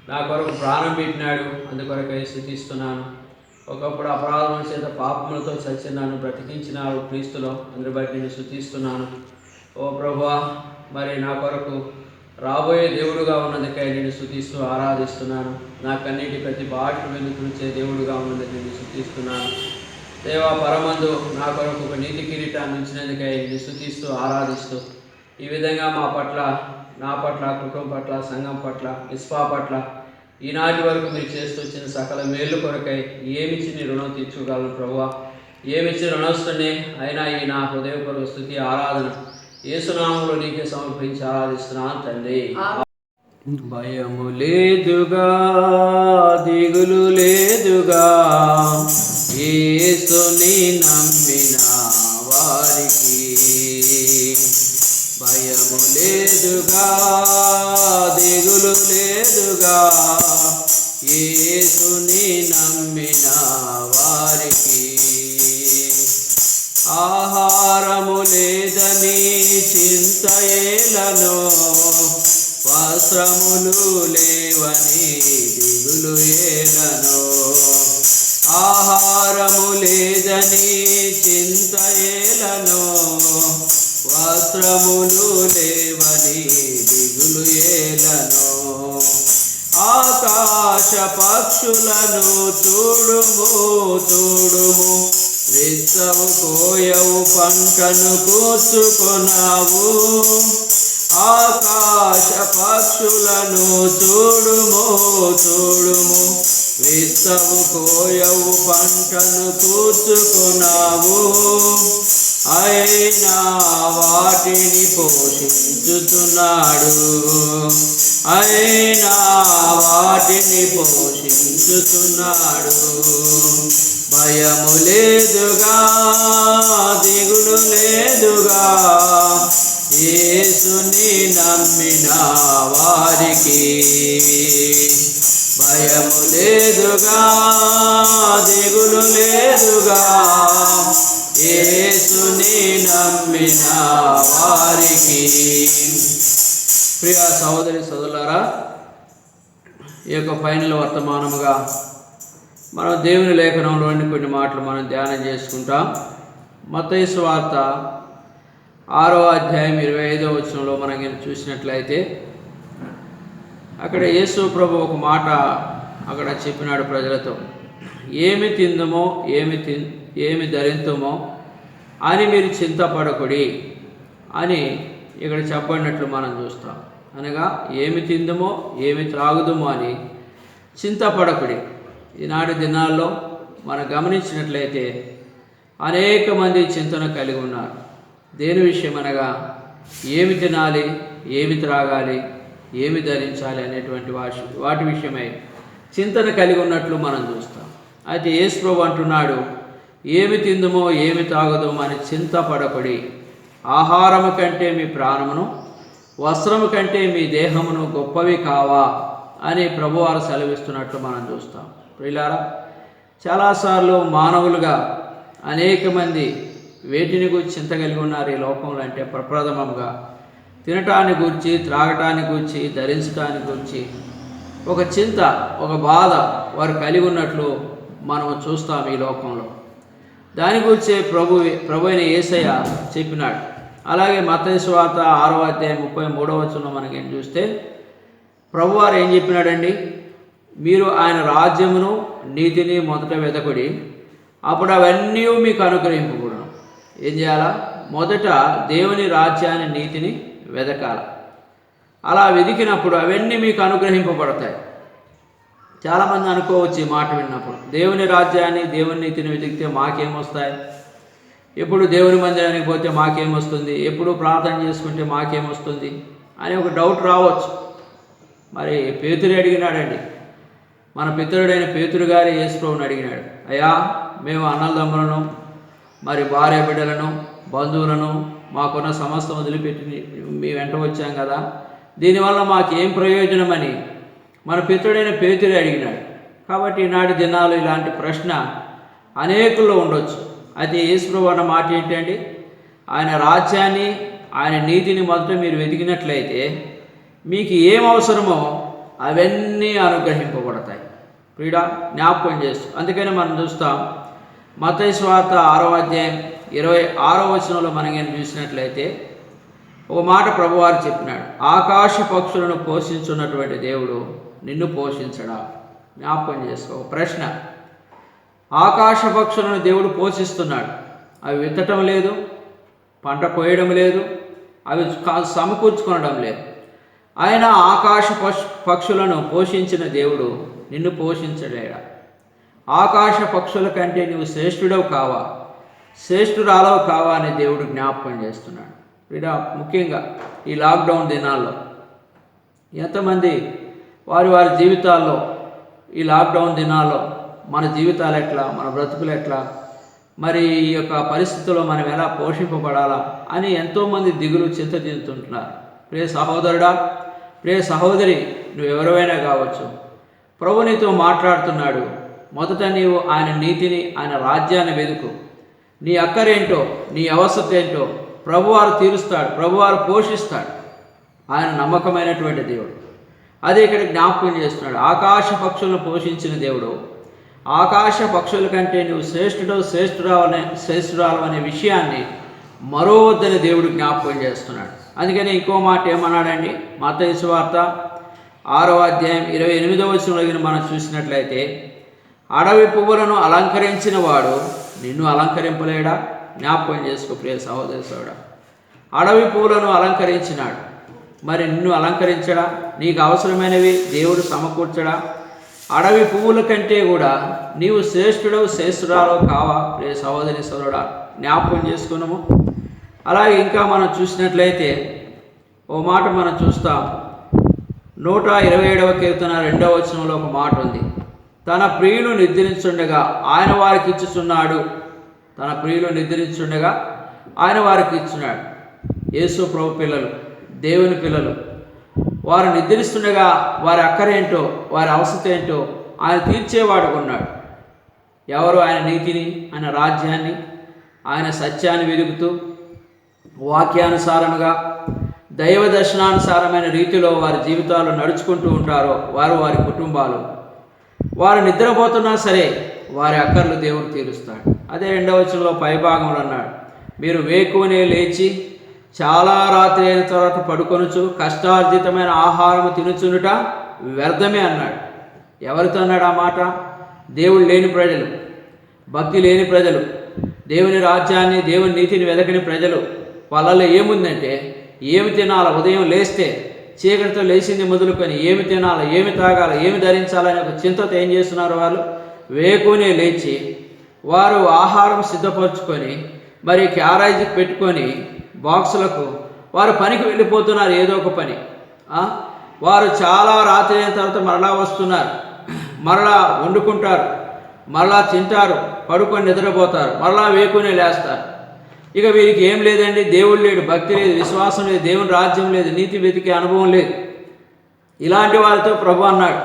నా కొరకు ప్రాణం పెట్టినాడు, అందుకొరకై స్తుతిస్తున్నాను. ఒకప్పుడు అపరాధముల చేత పాపములతో చచ్చి నన్ను బ్రతికించినావు క్రీస్తులో, అందుని బట్టి నేను స్తుతిస్తున్నాను. ఓ ప్రభువా, మరి నా కొరకు రాబోయే దేవుడుగా ఉన్నందుకై నేను స్తుతిస్తూ ఆరాధిస్తున్నాను. నా కన్నీటి ప్రతి బాటను వెనుకరించే దేవుడుగా ఉన్నందుకు నేను స్తుతిస్తున్నాను. దేవా, పరమందు నా కొరకు ఒక నీతి కిరీటాన్ని ఉంచినందుకై నేను స్తుతిస్తూ ఆరాధిస్తూ ఈ విధంగా నా పట్ల కుటుంబం పట్ల, సంఘం పట్ల, ఇస్పా పట్ల ఈనాటి వరకు మీరు చేస్తూ వచ్చిన సకల మేలు కొరకై ఏమిచ్చి నీ రుణం తీర్చుకోగలను ప్రభువా. ఏమిచ్చి రుణస్తునే అయినా ఈ నా హృదయపూర్వక స్తుతి ఆరాధన యేసునామములో నీకే సమర్పించి ఆరాధిస్తున్నాను తండ్రి. భయము లేదుగా, దిగులు లేదుగా, యేసుని నమ్మిన వారికి. భయము లేదుగా, దిగులు లేదుగా, యేసుని నమ్మిన వారికి. ఆహారము లేదని చింత ఏలను, వస్త్రములు లేవని దిగులు ఏలను. ఆహారము లేదని చింత ఏలను, వస్త్రములు లేవని దిగులు ఏలను. ఆకాశ పక్షులను చూడుము చూడుము, విత్తవు కోయవు పంటను కూర్చుకొనావు. ఆకాశ పక్షులను చూడుము చూడుము, విత్తవు కోయవు పంటను కూర్చుకొనావు. అయినా వాటిని పోషించుతున్నాడు, అయినా వాటిని పోషించుతున్నాడు. భయము లేదుగా, దిగులు లేదుగా, యేసుని నమ్మిన వారికి. భయము లేదుగా, దిగులు లేదుగా, యేసుని నమ్మిన వారికి. ప్రియ సహోదరి సోదరులారా, ఈ యొక్క ఫైనల్ వర్తమానముగా మనం దేవుని లేఖనంలోని కొన్ని మాటలు మనం ధ్యానం చేసుకుంటాం. మత్తయి సువార్త 6వ అధ్యాయం 25వ వచనంలో మనం చూసినట్లయితే అక్కడ యేసు ప్రభు ఒక మాట అక్కడ చెప్పినాడు ప్రజలతో. ఏమి తిందుమో ఏమి ధరింతుమో అని మీరు చింతపడకుడి అని ఇక్కడ చెప్పబడినట్లు మనం చూస్తాం. అనగా ఏమి తిందుమో ఏమి త్రాగుదుమో అని చింతపడకుడి. ఈనాటి దినాల్లో మనం గమనించినట్లయితే అనేక మంది చింతన కలిగి ఉన్నారు. దేని విషయం అనగా ఏమి తినాలి, ఏమి త్రాగాలి, ఏమి ధరించాలి అనేటువంటి వాటి విషయమై చింతన కలిగి ఉన్నట్లు మనం చూస్తాం. అయితే యేసు ప్రభువు అంటున్నాడు, ఏమి తిందుమో ఏమి తాగుదుమో అని చింతపడకుడి. ఆహారము కంటే మీ ప్రాణమును, వస్త్రము కంటే మీ దేహమును గొప్పవి కావా అని ప్రభువారు సెలవిస్తున్నట్లు మనం చూస్తాం. ప్రియులారా, చాలాసార్లు మానవులుగా అనేక మంది వేటిని గురించి చింత కలిగి ఉన్నారు ఈ లోకంలో అంటే ప్రప్రథమంగా తినటాన్ని గురించి, త్రాగటాన్ని గురించి, ధరించటాన్ని గురించి ఒక చింత, ఒక బాధ వారు కలిగి ఉన్నట్లు మనం చూస్తాం ఈ లోకంలో. దాని గురించే ప్రభు అయిన యేసయ్య చెప్పినాడు. అలాగే మత్తయి సువార్త 6వ అధ్యాయం 33వ వచనంలో మనకి చూస్తే ప్రభువారు ఏం చెప్పినాడండి, మీరు ఆయన రాజ్యమును నీతిని మొదట వెతకుడి, అప్పుడు అవన్నీ మీకు అనుగ్రహింపబడును. ఏం చేయాలా? మొదట దేవుని రాజ్యాన్ని, నీతిని వెతకాల. అలా వెతికినప్పుడు అవన్నీ మీకు అనుగ్రహింపబడతాయి. చాలామంది అనుకోవచ్చు ఈ మాట విన్నప్పుడు, దేవుని రాజ్యాన్ని, దేవుని నీతిని వెతికితే మాకేమొస్తాయి, ఎప్పుడు దేవుని మందిరానికి పోతే మాకేమొస్తుంది, ఎప్పుడు ప్రార్థన చేసుకుంటే మాకేమొస్తుంది అని ఒక డౌట్ రావచ్చు. మరి పేతురు అడిగినాడండి, మన పితరుడైన పేతురు గారి యేసుప్రభుని అడిగినాడు, అయ్యా మేము అన్నదమ్ములను, మరి భార్య బిడ్డలను, బంధువులను, మాకున్న సమస్తం వదిలిపెట్టి మీ వెంట వచ్చాం కదా, దీనివల్ల మాకేం ప్రయోజనమని మన పితరుడైన పేతురు అడిగినాడు. కాబట్టి ఈనాటి దినాలు ఇలాంటి ప్రశ్న అనేకుల్లో ఉండొచ్చు. అయితే యేసుప్రభు అన్న మాట ఏంటండి? ఆయన రాజ్యాన్ని, ఆయన నీతిని మొదట మీరు వెతికినట్లయితే మీకు ఏం అవసరమో అవన్నీ అనుగ్రహింపబడతాయి. ప్రియుడా, జ్ఞాపకం చేస్తూ అందుకని మనం చూస్తాం, మత్తయి సువార్త 6వ అధ్యాయం 26వ వచనంలో మనం చూసినట్లయితే ఒక మాట ప్రభువారు చెప్పినాడు, ఆకాశ పక్షులను పోషించున్నటువంటి దేవుడు నిన్ను పోషించడా? జ్ఞాపకం చేసుకో. ప్రశ్న, ఆకాశ పక్షులను దేవుడు పోషిస్తున్నాడు, అవి విత్తటం లేదు, పంట కోయడం లేదు, అవి సమకూర్చుకొనడం లేదు. ఆయన ఆకాశ పక్షులను పోషించిన దేవుడు నిన్ను పోషించలేడా? ఆకాశ పక్షుల కంటే నువ్వు శ్రేష్ఠుడవు కావా, శ్రేష్ఠురాలవు కావా అని దేవుడు జ్ఞాపకం చేస్తున్నాడు. ఇలా ముఖ్యంగా ఈ లాక్డౌన్ దినాల్లో ఎంతమంది వారి వారి జీవితాల్లో ఈ లాక్డౌన్ దినాల్లో మన జీవితాలు ఎట్లా, మన బ్రతుకులు ఎట్లా, మరి ఈ యొక్క పరిస్థితుల్లో మనం ఎలా పోషింపబడాలా అని ఎంతోమంది దిగులు చింత చెందుతుంటున్నారు. ప్రియ సహోదరుడా, ప్రియ సహోదరి, నువ్వు ఎవరైనా కావచ్చు, ప్రభు నీతో మాట్లాడుతున్నాడు. మొదట నీవు ఆయన నీతిని, ఆయన రాజ్యాన్ని వెతుకు. నీ అక్కరేంటో, నీ అవసరం ఏంటో ప్రభువారు తీరుస్తాడు, ప్రభువారు పోషిస్తాడు. ఆయన నమ్మకమైనటువంటి దేవుడు. అదే ఇక్కడ జ్ఞాపకం చేస్తున్నాడు, ఆకాశ పక్షులను పోషించిన దేవుడు. ఆకాశ పక్షుల కంటే నువ్వు శ్రేష్ఠురాలు అనే విషయాన్ని మరోవద్దని దేవుడు జ్ఞాపకం చేస్తున్నాడు. అందుకని ఇంకో మాట ఏమన్నాడండి? మత్తయి సువార్త 6వ అధ్యాయం 28వ వచనంలో మనం చూసినట్లయితే, అడవి పువ్వులను అలంకరించిన వాడు నిన్ను అలంకరింపలేడా? జ్ఞాపకం చేసుకో ప్రియ సహోదరి సోదరుడా, అడవి పువ్వులను అలంకరించినాడు, మరి నిన్ను అలంకరించడా? నీకు అవసరమైనవి దేవుడు సమకూర్చడా? అడవి పువ్వుల కంటే కూడా నీవు శ్రేష్ఠురాలు కావా ప్రియ సహోదరి సోదరుడా? జ్ఞాపకం చేసుకున్నాము. అలాగే ఇంకా మనం చూసినట్లయితే ఓ మాట మనం చూస్తాం, 127వ కీర్తన 2వ వచనంలో ఒక మాట ఉంది, తన ప్రియులు నిద్రించుండగా ఆయన వారికి ఇచ్చుచున్నాడు. తన ప్రియులు నిద్రించుండగా ఆయన వారికి ఇచ్చున్నాడు. యేసు ప్రభు పిల్లలు, దేవుని పిల్లలు, వారు నిద్రిస్తుండగా వారి అక్కరేంటో, వారి అవసరం ఏంటో ఆయన తీర్చేవాడు ఉన్నాడు. ఎవరు? ఆయన నీతిని, ఆయన రాజ్యాన్ని, ఆయన సత్యాన్ని వెలుగుతూ వాక్యానుసారముగా దైవ దర్శనానుసారమైన రీతిలో వారి జీవితాలు నడుచుకుంటూ ఉంటారో వారు, వారి కుటుంబాలు, వారు నిద్రపోతున్నా సరే వారి అక్కర్లు దేవుడు తీరుస్తాడు. అదే 2వ వచనంలో పైభాగంలో అన్నాడు, మీరు వేకువనే లేచి చాలా రాత్రి అయిన తర్వాత పడుకొనుచు కష్టార్జితమైన ఆహారము తినుచునుట వ్యర్థమే అన్నాడు. ఎవరితో అన్నాడు ఆ మాట? దేవుడు లేని ప్రజలు, భక్తి లేని ప్రజలు, దేవుని రాజ్యాన్ని, దేవుని నీతిని వెదకని ప్రజలు. వాళ్ళలో ఏముందంటే ఏమి తినాలి, ఉదయం లేస్తే చీకటితో లేచింది మొదలుకొని ఏమి తినాలి, ఏమి తాగాలి, ఏమి ధరించాలని ఒక చింతతో ఏం చేస్తున్నారు? వాళ్ళు వేకునే లేచి వారు ఆహారం సిద్ధపరచుకొని మరి క్యారేజీకి పెట్టుకొని బాక్సులకు వారు పనికి వెళ్ళిపోతున్నారు. ఏదో ఒక పని. వారు చాలా రాత్రి అయిన తర్వాత మరలా వస్తున్నారు, మరలా వండుకుంటారు, మరలా తింటారు, పడుకొని నిద్రపోతారు, మరలా వేకునే లేస్తారు. ఇక వీరికి ఏం లేదండి, దేవుడు లేడు, భక్తి లేదు, విశ్వాసం లేదు, దేవుని రాజ్యం లేదు, నీతి వెతికే అనుభవం లేదు. ఇలాంటి వారితో ప్రభు అన్నాడు,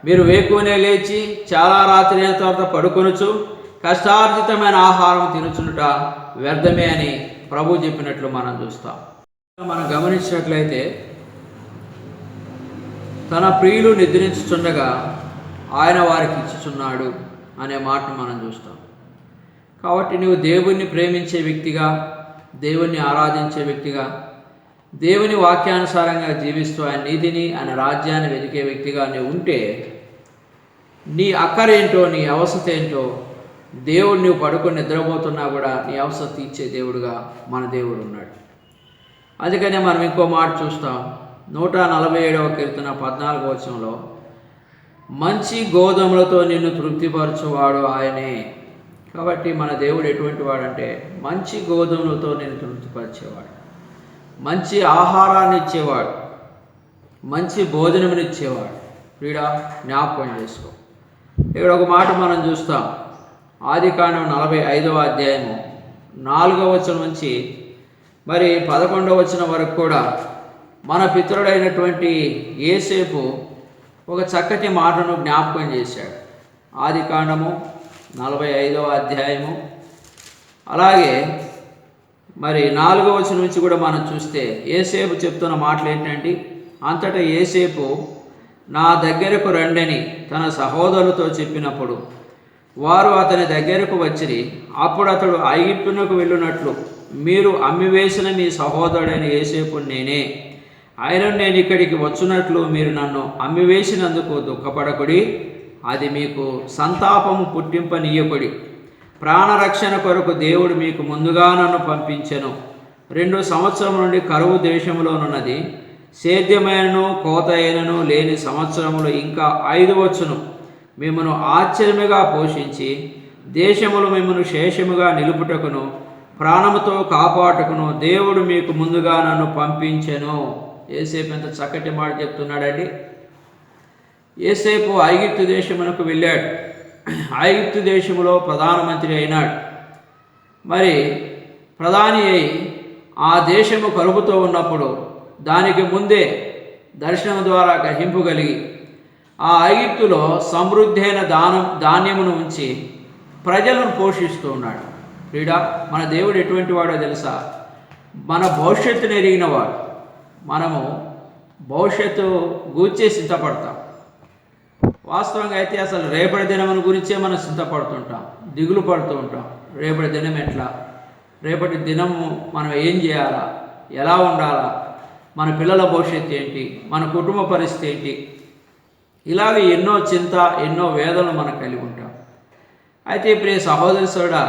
మీరు వేకునే లేచి చాలా రాత్రి అయిన తర్వాత పడుకొనుచు కష్టార్జితమైన ఆహారం తినుచునుట వ్యర్థమే అని ప్రభు చెప్పినట్లు మనం చూస్తాం. మనం గమనించినట్లయితే తన ప్రియులు నిద్రించుచుండగా ఆయన వారికి ఇచ్చుచున్నాడు అనే మాటను మనం చూస్తాం. కాబట్టి నువ్వు దేవుణ్ణి ప్రేమించే వ్యక్తిగా, దేవుణ్ణి ఆరాధించే వ్యక్తిగా, దేవుని వాక్యానుసారంగా జీవిస్తూ ఆయన నీతిని, ఆయన రాజ్యాన్ని వెతికే వ్యక్తిగా నువ్వు ఉంటే నీ అక్కరేంటో, నీ అవసరం ఏంటో దేవుడు నువ్వు పడుకొని నిద్రపోతున్నా కూడా నీ అవసరం తీర్చే దేవుడుగా మన దేవుడు ఉన్నాడు. అందుకనే మనం ఇంకో మాట చూస్తాం. 147వ కీర్తన 14వ వచనంలో, మంచి గోధుమలతో నిన్ను తృప్తిపరచువాడు ఆయనే. కాబట్టి మన దేవుడు ఎటువంటి వాడంటే మంచి గోధుమలతో నిన్ను తృప్తిపరిచేవాడు, మంచి ఆహారాన్ని ఇచ్చేవాడు, మంచి భోజనమునిచ్చేవాడు. ప్రియుడా, జ్ఞాపకం చేసుకో. ఇక్కడ ఒక మాట మనం చూస్తాం. ఆదికాండం 45వ అధ్యాయము 4వ వచనం నుంచి మరి 11వ వచనం వరకు కూడా మన పితరుడైనటువంటి యోసేపు ఒక చక్కటి మాటను జ్ఞాపకం చేశాడు. ఆదికాండము 45వ అధ్యాయము అలాగే మరి 4వ వచనం నుంచి కూడా మనం చూస్తే యోసేపు చెప్తున్న మాటలు ఏంటంటే, అంతటా యోసేపు నా దగ్గరకు రండని తన సహోదరులతో చెప్పినప్పుడు వారు అతని దగ్గరకు వచ్చిరి. అప్పుడు అతడు ఐగుప్తునకు వెళ్ళినట్లు మీరు అమ్మివేసిన మీ సహోదరుడైన యోసేపు నేనే. ఆయన నేను ఇక్కడికి వచ్చినట్లు మీరు నన్ను అమ్మివేసినందుకు దుఃఖపడకుడి, అది మీకు సంతాపము పుట్టింపనీయకుడి. ప్రాణరక్షణ కొరకు దేవుడు మీకు ముందుగా నన్ను పంపించెను. 2 సంవత్సరం నుండి కరువు దేశంలోనున్నది, సేద్యమైనను కోత అయినను లేని సంవత్సరములు ఇంకా 5 వచ్చును. మిమ్మను ఆశ్చర్యముగా పోషించి దేశములు మిమ్మను శేషముగా నిలుపుటకును ప్రాణముతో కాపాటుకును దేవుడు మీకు ముందుగా నన్ను పంపించెను. యోసేపు ఎంత చక్కటి మాట చెప్తున్నాడండి. యోసేపు ఐగుప్తు దేశమునకు వెళ్ళాడు. ఐగుప్తు దేశములో ప్రధానమంత్రి అయినాడు. మరి ప్రధాని అయి ఆ దేశము కరువుతో ఉన్నప్పుడు దానికి ముందే దర్శనం ద్వారా గ్రహింపుగలిగి ఆ ఐగుప్తులో సమృద్ధి అయిన ధాన్యమును ఉంచి ప్రజలను పోషిస్తూ ఉన్నాడు. క్రీడా, మన దేవుడు ఎటువంటి వాడో తెలుసా? మన భవిష్యత్తును ఎరిగినవాడు. మనము భవిష్యత్తు గూర్చే చింతపడతాం. వాస్తవంగా అయితే అసలు రేపటి దినమును గురించే మనం చింతపడుతుంటాం, దిగులు పడుతూ ఉంటాం. రేపటి దినం ఎట్లా, రేపటి దినము మనం ఏం చేయాలా, ఎలా ఉండాలా, మన పిల్లల భవిష్యత్తు ఏంటి, మన కుటుంబ పరిస్థితి ఏంటి, ఇలాగ ఎన్నో చింత, ఎన్నో వేదనలు మనం కలిగి ఉంటాం. అయితే ప్రియ సహోదరుడా,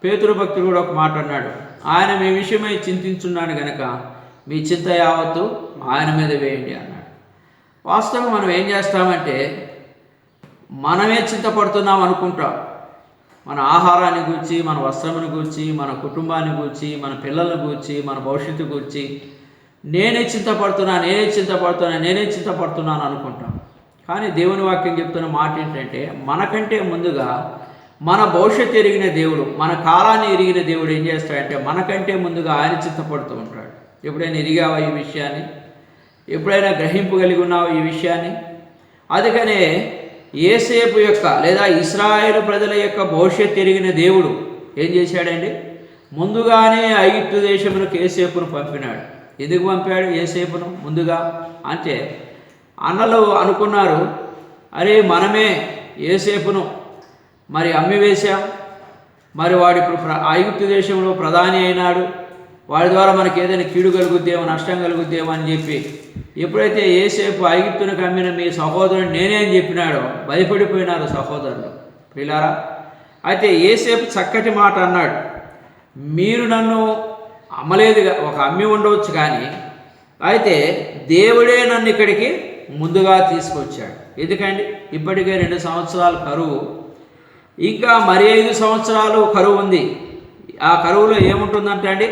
పేతురు భక్తుడు కూడా ఒక మాట అన్నాడు. ఆయన మీ విషయమై చింతించున్నాడు గనక మీ చింత యావత్తు ఆయన మీద వేయండి అన్నాడు. వాస్తవంగా మనం ఏం చేస్తామంటే మనమే చింతపడుతున్నాం అనుకుంటాం. మన ఆహారాన్ని గూర్చి, మన వస్త్రముని గూర్చి, మన కుటుంబాన్ని గూర్చి, మన పిల్లలను గూర్చి, మన భవిష్యత్తు గూర్చి నేనే చింతపడుతున్నాను అనుకుంటాం. కానీ దేవుని వాక్యం చెప్తున్న మాట ఏంటంటే, మనకంటే ముందుగా మన భవిష్యత్తు ఎరిగిన దేవుడు, మన కాలాన్ని ఎరిగిన దేవుడు ఏం చేస్తాడంటే మనకంటే ముందుగా ఆయన చింతపడుతూ ఉంటాడు. ఎప్పుడైనా ఎరిగావా ఈ విషయాన్ని? ఎప్పుడైనా గ్రహింపు కలిగి ఉన్నావా ఈ విషయాన్ని? అందుకనే యోసేపు యొక్క లేదా ఇశ్రాయేలు ప్రజల యొక్క భవిష్యత్తు ఎరిగిన దేవుడు ఏం చేశాడండి? ముందుగానే ఐగుప్తు దేశమునకు యోసేపును పంపినాడు. ఎందుకు పంపాడు యోసేపును ముందుగా అంటే, అన్నలు అనుకున్నారు, అరే మనమే యోసేపును మరి అమ్మివేశాం, మరి వాడు ఇప్పుడు ఐగుప్తు దేశంలో ప్రధాని అయినాడు, వాడి ద్వారా మనకి ఏదైనా కీడు కలుగుద్దేమో, నష్టం కలుగుద్దేమో అని చెప్పి ఎప్పుడైతే యోసేపు ఐగుప్తునికి అమ్మిన మీ సహోదరుడు నేనే అని చెప్పినాడో భయపడిపోయినారు సహోదరులు. పిల్లారా, అయితే యోసేపు చక్కటి మాట అన్నాడు, మీరు నన్ను అమ్మలేదుగా, ఒక అమ్మి ఉండవచ్చు కానీ అయితే దేవుడే నన్ను ఇక్కడికి ముందుగా తీసుకొచ్చాడు. ఎందుకండి ఇప్పటికే 2 సంవత్సరాలు కరువు, ఇంకా మరి 5 సంవత్సరాలు కరువు ఉంది. ఆ కరువులో ఏముంటుందంటే అండి,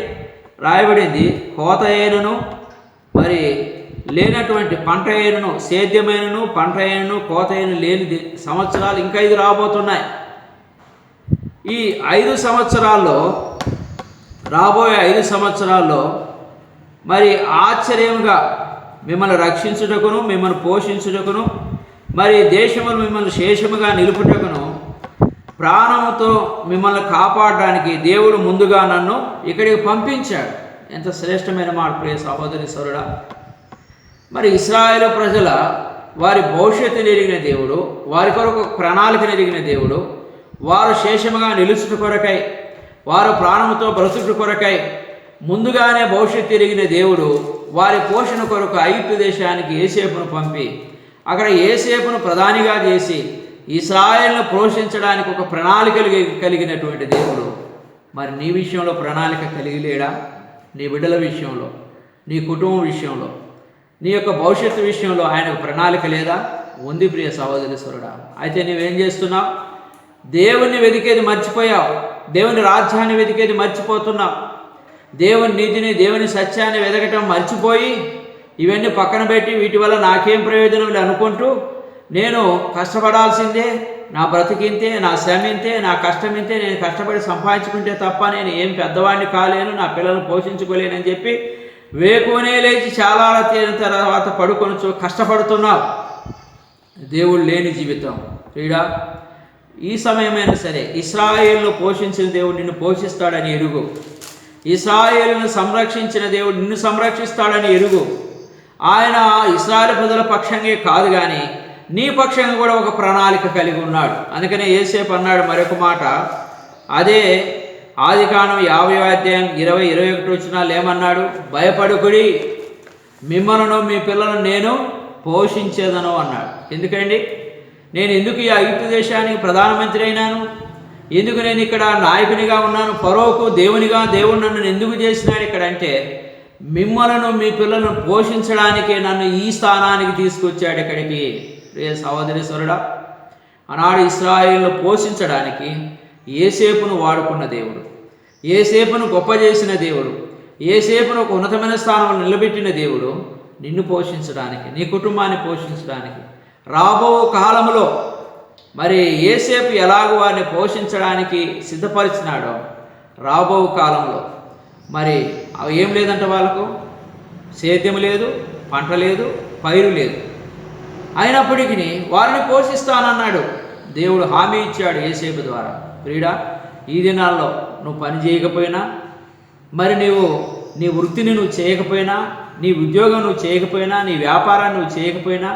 రాయబడింది, కోత అయినను మరి లేనటువంటి పంట అయినను, సేద్యమైనను పంట అయినను కోత అయిన లేని సంవత్సరాలు ఇంకా 5 రాబోతున్నాయి. ఈ 5 సంవత్సరాల్లో, రాబోయే 5 సంవత్సరాల్లో మరి ఆశ్చర్యంగా మిమ్మల్ని రక్షించుటకును, మిమ్మల్ని పోషించుటకును, మరి దేశములు మిమ్మల్ని శేషముగా నిలుపుటకును, ప్రాణముతో మిమ్మల్ని కాపాడడానికి దేవుడు ముందుగా నన్ను ఇక్కడికి పంపించాడు. ఎంత శ్రేష్టమైన మాట ప్రియ సహోదరి సోదరుడా. మరి ఇశ్రాయేలు ప్రజల వారి భవిష్యత్తుని ఎరిగిన దేవుడు, వారి కొరకు ప్రణాళికను ఎరిగిన దేవుడు, వారు శేషముగా నిలుచుట కొరకై, వారు ప్రాణముతో బ్రతుకుట కొరకై ముందుగానే భవిష్యత్తు ఎరిగిన దేవుడు వారి పోషణ కొరకు ఐగుప్తు దేశానికి యోసేపును పంపి అక్కడ యోసేపును ప్రధానిగా చేసి ఇశ్రాయేలును పోషించడానికి ఒక ప్రణాళిక కలిగినటువంటి దేవుడు మరి నీ విషయంలో ప్రణాళిక కలిగి లేడా? నీ బిడ్డల విషయంలో, నీ కుటుంబం విషయంలో, నీ యొక్క భవిష్యత్తు విషయంలో ఆయనకు ప్రణాళిక లేదా? ఉంది ప్రియ సహోదరీశ్వరుడా. అయితే నువ్వేం చేస్తున్నావు? దేవుణ్ణి వెతికేది మర్చిపోయావు, దేవుని రాజ్యాన్ని వెతికేది మర్చిపోతున్నావు, దేవుని నీతిని దేవుని సత్యాన్ని వెతకటం మర్చిపోయి ఇవన్నీ పక్కన పెట్టి వీటి వల్ల నాకేం ప్రయోజనం లేదు అనుకుంటూ నేను కష్టపడాల్సిందే, నా బ్రతికింతే, నా శ్రమ ఇంతే, నా కష్టం ఇంతే, నేను కష్టపడి సంపాదించుకుంటే తప్ప నేను ఏం పెద్దవాడిని కాలేను, నా పిల్లలను పోషించుకోలేనని చెప్పి వేకువనే లేచి చాలా తర్వాత పడుకొని కష్టపడుతున్నావు. దేవుడు లేని జీవితం ప్రియుడా. ఈ సమయమైనా సరే ఇశ్రాయేలును పోషించిన దేవుడు నిన్ను పోషిస్తాడని ఎరుగు. ఇశ్రాయేలును సంరక్షించిన దేవుడు నిన్ను సంరక్షిస్తాడని ఎరుగు. ఆయన ఇశ్రాయేలు ప్రజల పక్షంగా కాదు కానీ నీ పక్షంగా కూడా ఒక ప్రణాళిక కలిగి ఉన్నాడు. అందుకనే యేసేపు అన్నాడు మరొక మాట, అదే ఆదికాండం 50:20-21 వచనాలు ఏమన్నాడు? భయపడుకుడి, మిమ్మలను మీ పిల్లలను నేను పోషించేదను అన్నాడు. ఎందుకండి? నేను ఎందుకు ఈ ఐగుప్తు దేశానికి ప్రధానమంత్రి అయినాను? ఎందుకు నేను ఇక్కడ నాయకునిగా ఉన్నాను? ఫరోకు దేవుడు నన్ను ఎందుకు చేసినాడు ఇక్కడ అంటే మిమ్మలను మీ పిల్లలను పోషించడానికే నన్ను ఈ స్థానానికి తీసుకొచ్చాడు ఇక్కడికి. ప్రియ సహోదరీశ్వరుడా, ఆనాడు ఇశ్రాయేలును పోషించడానికి యోసేపును వాడుకున్న దేవుడు, యోసేపును గొప్ప చేసిన దేవుడు, యోసేపును ఒక ఉన్నతమైన స్థానంలో నిలబెట్టిన దేవుడు నిన్ను పోషించడానికి, నీ కుటుంబాన్ని పోషించడానికి రాబో కాలంలో మరి యోసేపు ఎలాగో వారిని పోషించడానికి సిద్ధపరిచినాడో రాబో కాలంలో మరి అవి ఏం లేదంట, వాళ్ళకు సేద్యం లేదు, పంట లేదు, పైరు లేదు, అయినప్పటికీ వారిని పోషిస్తానన్నాడు. దేవుడు హామీ ఇచ్చాడు యోసేపు ద్వారా. ప్రియుడా, ఈ దినాల్లో నువ్వు పని చేయకపోయినా, మరి నీ వృత్తిని నువ్వు చేయకపోయినా, నీ ఉద్యోగం నువ్వు చేయకపోయినా, నీ వ్యాపారాన్ని నువ్వు చేయకపోయినా,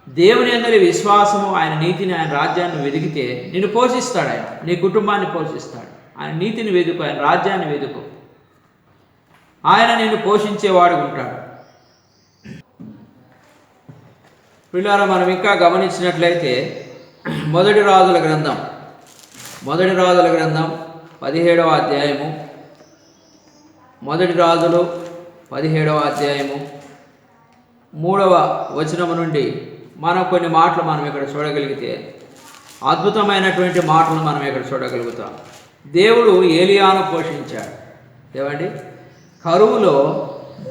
దేవుని అందరి విశ్వాసము, ఆయన నీతిని, ఆయన రాజ్యాన్ని వెతికితే నిన్ను పోషిస్తాడు. ఆయన నీ కుటుంబాన్ని పోషిస్తాడు. ఆయన నీతిని వెతుకు, ఆయన రాజ్యాన్ని వెతుకు, ఆయన నిన్ను పోషించేవాడు ఉంటాడు. పిల్లారా, మనం ఇంకా గమనించినట్లయితే మొదటి రాజుల గ్రంథం 17వ అధ్యాయము, మొదటి రాజులు 17వ అధ్యాయము 3వ వచనము నుండి మనం కొన్ని మాటలు మనం ఇక్కడ చూడగలిగితే అద్భుతమైనటువంటి మాటలు మనం ఇక్కడ చూడగలుగుతాం. దేవుడు ఏలియాను పోషించాడు. ఏమండి? కరువులో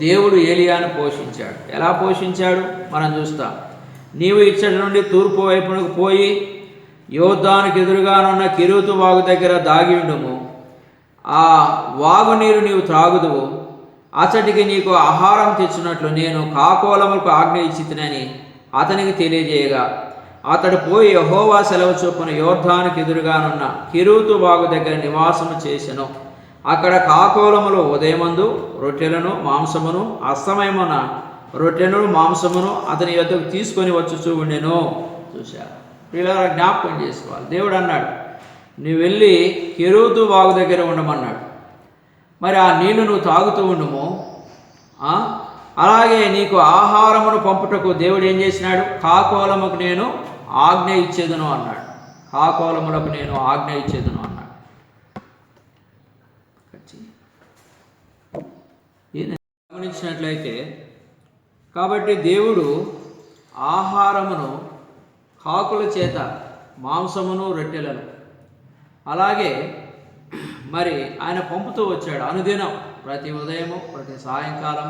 దేవుడు ఏలియాను పోషించాడు. ఎలా పోషించాడు మనం చూస్తాం. నీవు ఇచ్చటి నుండి తూర్పు వైపునకు పోయి యోర్దానుకు ఎదురుగానున్న కెరీతు వాగు దగ్గర దాగి ఉండుము. ఆ వాగు నీరు నీవు త్రాగుదువు. అతడికి నీకు ఆహారం తెచ్చినట్లు నేను కాకోలములకు ఆజ్ఞ ఇచ్చితినని అతనికి తెలియజేయగా అతడు పోయి యెహోవా సెలవు చొప్పున యోర్దానుకు ఎదురుగానున్న కెరీతు వాగు దగ్గర నివాసము చేసెను. అక్కడ కాకోలములు ఉదయమందు రొట్టెలను మాంసమును, అస్తమయమున రొట్టెను మాంసమును అతని యొద్దకు తీసుకొని వచ్చుచూ ఉండెను. చూశారు పిల్లల, జ్ఞాపకం చేసుకోవాలి. దేవుడు అన్నాడు నువ్వు వెళ్ళి కెరీతు వాగు దగ్గర ఉండమన్నాడు. మరి ఆ నీళ్లు నువ్వు తాగుతూ ఉండుము. అలాగే నీకు ఆహారమును పంపుటకు దేవుడు ఏం చేసినాడు? కాకోలముకు నేను ఆజ్ఞ ఇచ్చేదను అన్నాడు. కాకోలములకు నేను ఆజ్ఞ ఇచ్చేదను అన్నాడు. గమనించినట్లయితే కాబట్టి దేవుడు ఆహారమును కాకుల చేత, మాంసమును, రొట్టెలను అలాగే మరి ఆయన పంపుతూ వచ్చాడు. అనుదినం ప్రతి ఉదయము ప్రతి సాయంకాలం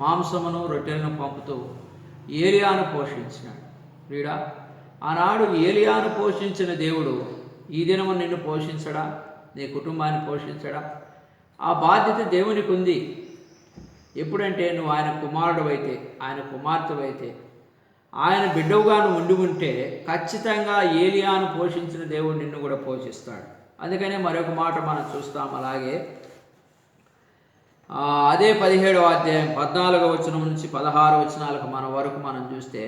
మాంసమును రొట్టెలను పంపుతూ ఏలియాను పోషించినాడు. ప్రియుడా, ఆనాడు ఏలియాను పోషించిన దేవుడు ఈ దినము నిన్ను పోషించడా? నీ కుటుంబాన్ని పోషించడా? ఆ బాధ్యత దేవునికి ఉంది. ఎప్పుడంటే నువ్వు ఆయన కుమారుడు అయితే, ఆయన కుమార్తె అయితే, ఆయన బిడ్డవుగా నువ్వు ఉండి ఉంటే ఖచ్చితంగా ఏలియాను పోషించిన దేవుడు నిన్ను కూడా పోషిస్తాడు. అందుకనే మరొక మాట మనం చూస్తాం. అలాగే అదే 17వ అధ్యాయం 14వ వచనం నుంచి 16వ వచనాలకు మన వరకు మనం చూస్తే